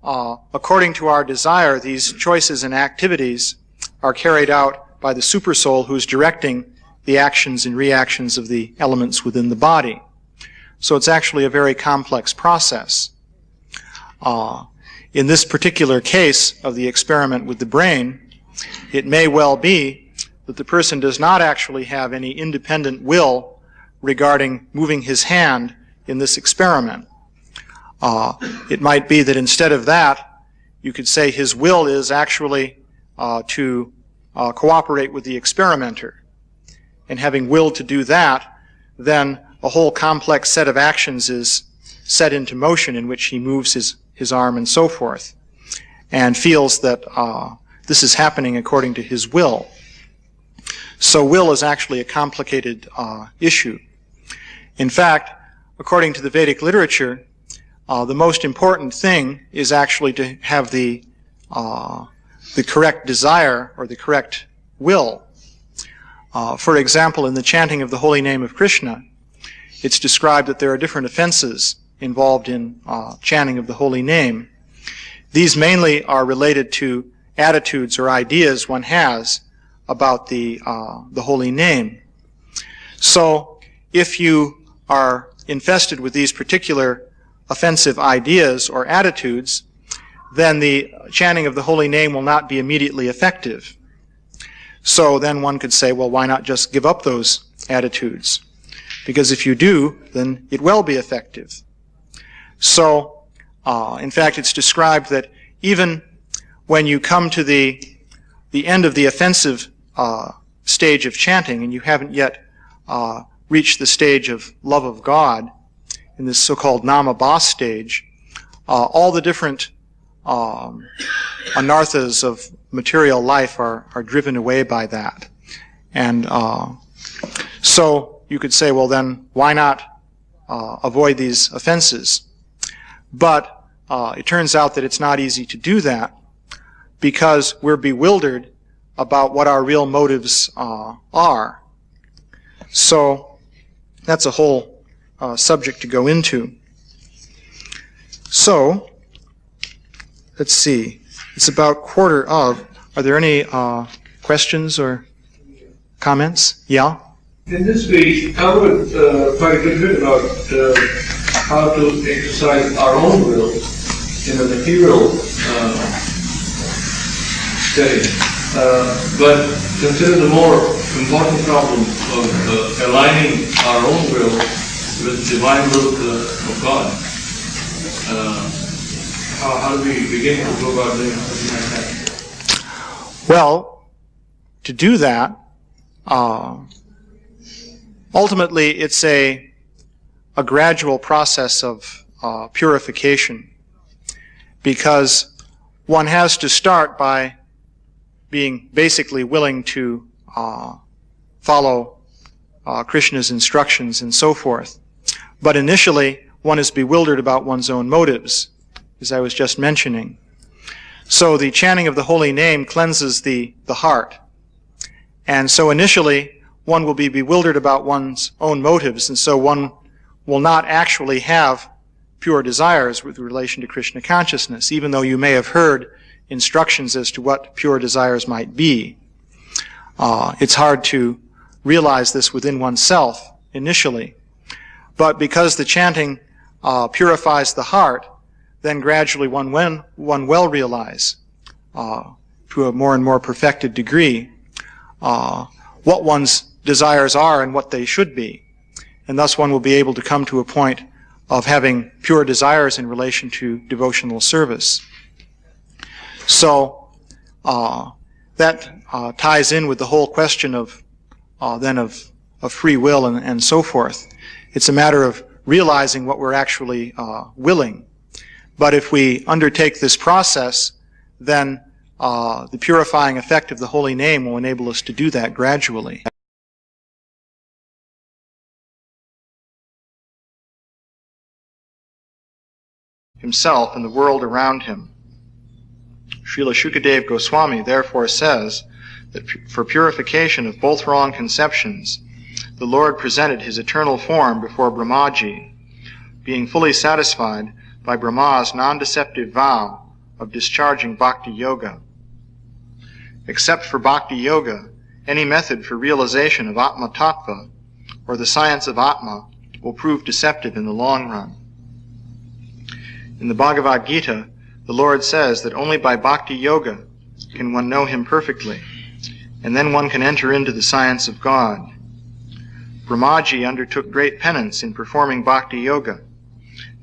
according to our desire, these choices and activities are carried out by the supersoul who's directing the actions and reactions of the elements within the body. So it's actually a very complex process. In this particular case of the experiment with the brain, it may well be that the person does not actually have any independent will regarding moving his hand in this experiment. It might be that instead of that, you could say his will is actually to cooperate with the experimenter. And having willed to do that, then a whole complex set of actions is set into motion in which he moves his arm and so forth, and feels that this is happening according to his will. So will is actually a complicated issue. In fact, according to the Vedic literature, the most important thing is actually to have the correct desire or the correct will. For example, in the chanting of the holy name of Krishna, it's described that there are different offenses involved in chanting of the holy name. These mainly are related to attitudes or ideas one has about the holy name. So if you are infested with these particular offensive ideas or attitudes, then the chanting of the holy name will not be immediately effective. So then one could say, well, why not just give up those attitudes? Because if you do, then it will be effective. So, in fact, it's described that even when you come to the end of the offensive stage of chanting, and you haven't yet reached the stage of love of God, in this so-called nama-bas stage, all the different anarthas of material life are driven away by that. And so you could say, well then, why not avoid these offenses? But it turns out that it's not easy to do that, because we're bewildered about what our real motives are. So that's a whole subject to go into. So, let's see. It's about 1:15. Are there any questions or comments? Yeah?
In this we covered quite a good bit about how to exercise our own will in a material setting. But consider the more important problem of aligning our own will with divine will of God. How do we begin to go about doing something like that?
Well, to do that, ultimately it's a gradual process of purification, because one has to start by being basically willing to follow Krishna's instructions and so forth. But initially, one is bewildered about one's own motives, as I was just mentioning. So the chanting of the holy name cleanses the heart. And so initially, one will be bewildered about one's own motives, and so one will not actually have pure desires with relation to Krishna consciousness, even though you may have heard instructions as to what pure desires might be. It's hard to realize this within oneself initially. But because the chanting purifies the heart, then gradually one will realize, to a more and more perfected degree, what one's desires are and what they should be. And thus one will be able to come to a point of having pure desires in relation to devotional service. So that ties in with the whole question of free will and so forth. It's a matter of realizing what we're actually willing. But if we undertake this process, then the purifying effect of the holy name will enable us to do that gradually. Himself and the world around him. Srila Shukadeva Goswami therefore says that for purification of both wrong conceptions, the Lord presented his eternal form before Brahmaji, being fully satisfied by Brahma's non-deceptive vow of discharging bhakti yoga. Except for bhakti yoga, any method for realization of Atma Tattva, or the science of Atma, will prove deceptive in the long run. In the Bhagavad Gita, the Lord says that only by bhakti yoga can one know him perfectly, and then one can enter into the science of God. Brahmaji undertook great penance in performing bhakti yoga,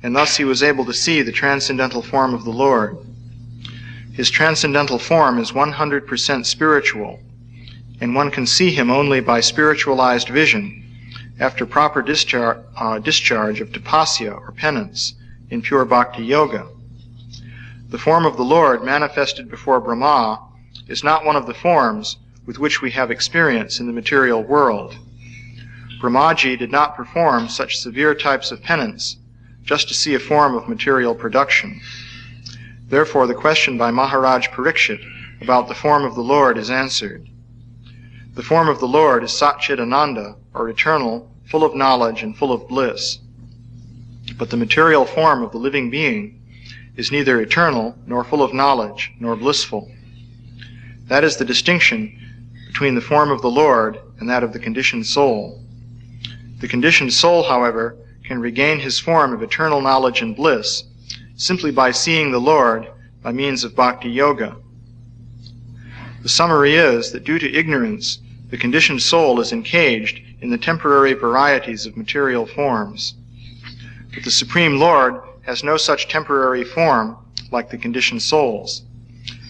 and thus he was able to see the transcendental form of the Lord. His transcendental form is 100% spiritual, and one can see him only by spiritualized vision after proper discharge of tapasya or penance in pure bhakti yoga. The form of the Lord manifested before Brahma is not one of the forms with which we have experience in the material world. Brahmaji did not perform such severe types of penance just to see a form of material production. Therefore, the question by Maharaj Parikshit about the form of the Lord is answered. The form of the Lord is Satchidananda, or eternal, full of knowledge and full of bliss. But the material form of the living being is neither eternal, nor full of knowledge, nor blissful. That is the distinction between the form of the Lord and that of the conditioned soul. The conditioned soul, however, can regain his form of eternal knowledge and bliss simply by seeing the Lord by means of bhakti yoga. The summary is that due to ignorance, the conditioned soul is encaged in the temporary varieties of material forms. But the Supreme Lord has no such temporary form like the conditioned souls.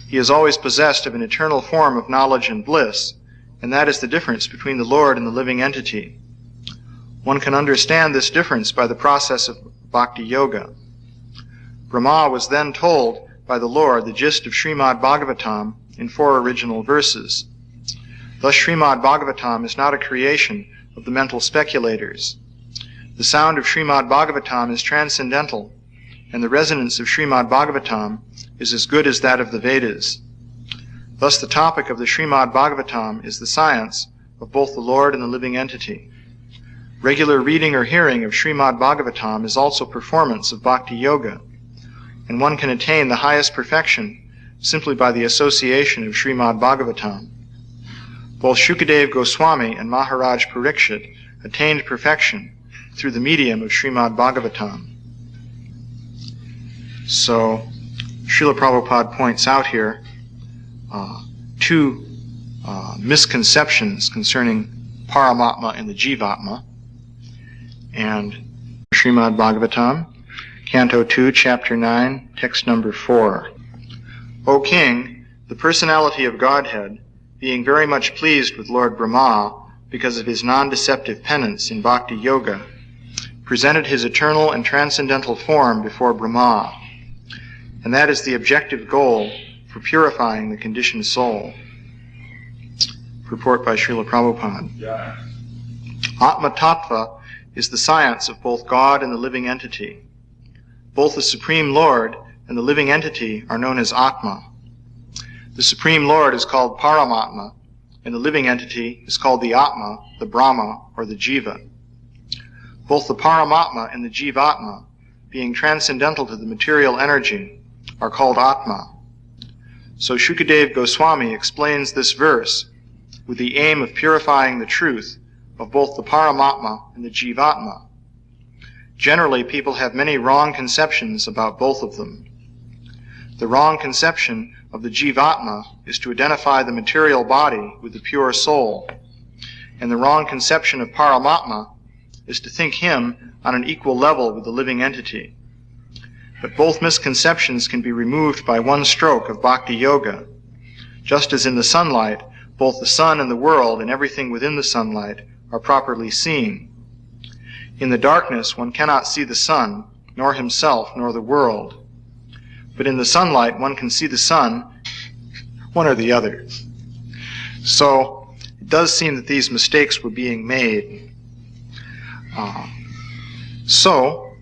He is always possessed of an eternal form of knowledge and bliss, and that is the difference between the Lord and the living entity. One can understand this difference by the process of bhakti yoga. Brahma was then told by the Lord the gist of Srimad Bhagavatam in 4 original verses. Thus Srimad Bhagavatam is not a creation of the mental speculators. The sound of Srimad Bhagavatam is transcendental, and the resonance of Srimad Bhagavatam is as good as that of the Vedas. Thus the topic of the Srimad Bhagavatam is the science of both the Lord and the living entity. Regular reading or hearing of Srimad Bhagavatam is also performance of bhakti yoga, and one can attain the highest perfection simply by the association of Srimad Bhagavatam. Both Shukadeva Goswami and Maharaj Parikshit attained perfection through the medium of Srimad Bhagavatam. So, Srila Prabhupada points out here 2 misconceptions concerning Paramatma and the Jivatma, and Srimad Bhagavatam, Canto 2, Chapter 9, Text number 4. O King, the personality of Godhead, being very much pleased with Lord Brahma because of his non-deceptive penance in Bhakti Yoga, presented his eternal and transcendental form before Brahma, and that is the objective goal for purifying the conditioned soul. Purport by Srila Prabhupada.
Yeah.
Atma Tattva is the science of both God and the living entity. Both the Supreme Lord and the living entity are known as Atma. The Supreme Lord is called Paramatma, and the living entity is called the Atma, the Brahma, or the Jiva. Both the Paramatma and the Jivatma, being transcendental to the material energy, are called Atma. So Shukadeva Goswami explains this verse with the aim of purifying the truth of both the Paramatma and the Jivatma. Generally, people have many wrong conceptions about both of them. The wrong conception of the Jivatma is to identify the material body with the pure soul, and the wrong conception of Paramatma is to think him on an equal level with the living entity. But both misconceptions can be removed by one stroke of Bhakti Yoga. Just as in the sunlight, both the sun and the world and everything within the sunlight are properly seen. In the darkness, one cannot see the sun, nor himself, nor the world. But in the sunlight, one can see the sun, one or the other. So, it does seem that these mistakes were being made. So,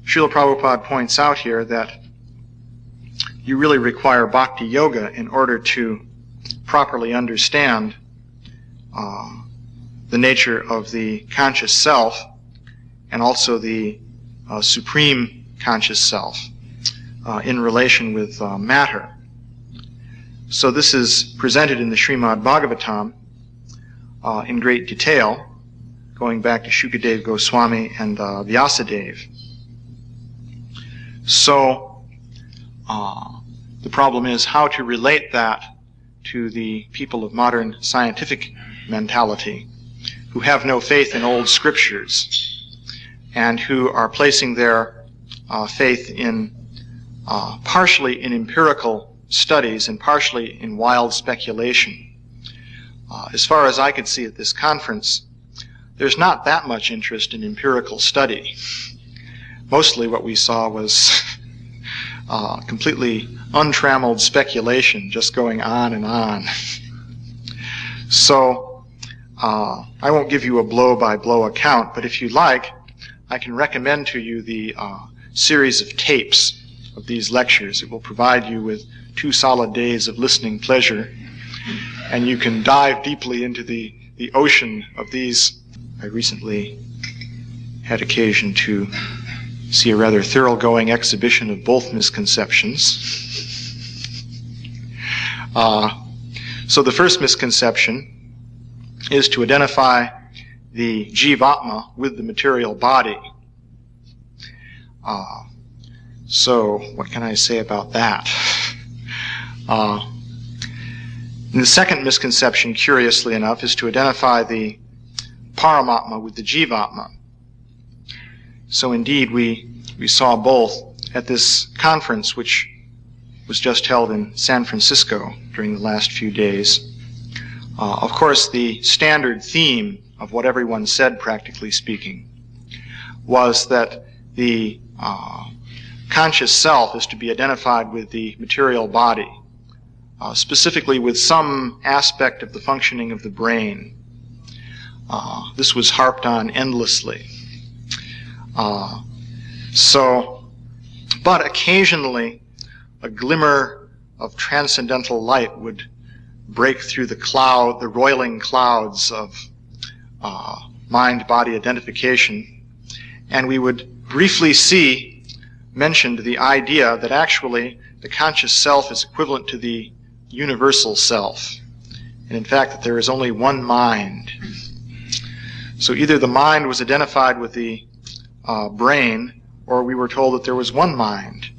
Srila Prabhupada points out here that you really require Bhakti Yoga in order to properly understand the nature of the conscious self and also the supreme conscious self in relation with matter. So this is presented in the Srimad Bhagavatam in great detail, going back to Shukadeva Goswami and Vyasadeva. So the problem is how to relate that to the people of modern scientific mentality who have no faith in old scriptures and who are placing their faith in partially in empirical studies and partially in wild speculation. As far as I could see at this conference, there's not that much interest in empirical study. Mostly what we saw was completely untrammeled speculation, just going on and on. So, I won't give you a blow-by-blow account, but if you like, I can recommend to you the series of tapes of these lectures. It will provide you with 2 solid days of listening pleasure, and you can dive deeply into the ocean of these. I recently had occasion to see a rather thoroughgoing exhibition of both misconceptions. So the first misconception is to identify the Jivatma with the material body. So what can I say about that? And the second misconception, curiously enough, is to identify the Paramatma with the Jivatma. So indeed, we saw both at this conference, which was just held in San Francisco during the last few days. Of course, the standard theme of what everyone said, practically speaking, was that the conscious self is to be identified with the material body, specifically with some aspect of the functioning of the brain. This was harped on endlessly. But occasionally, a glimmer of transcendental light would break through the roiling clouds of mind-body identification, and we would briefly see mentioned the idea that actually the conscious self is equivalent to the universal self, and in fact that there is only one mind. So either the mind was identified with the brain, or we were told that there was one mind.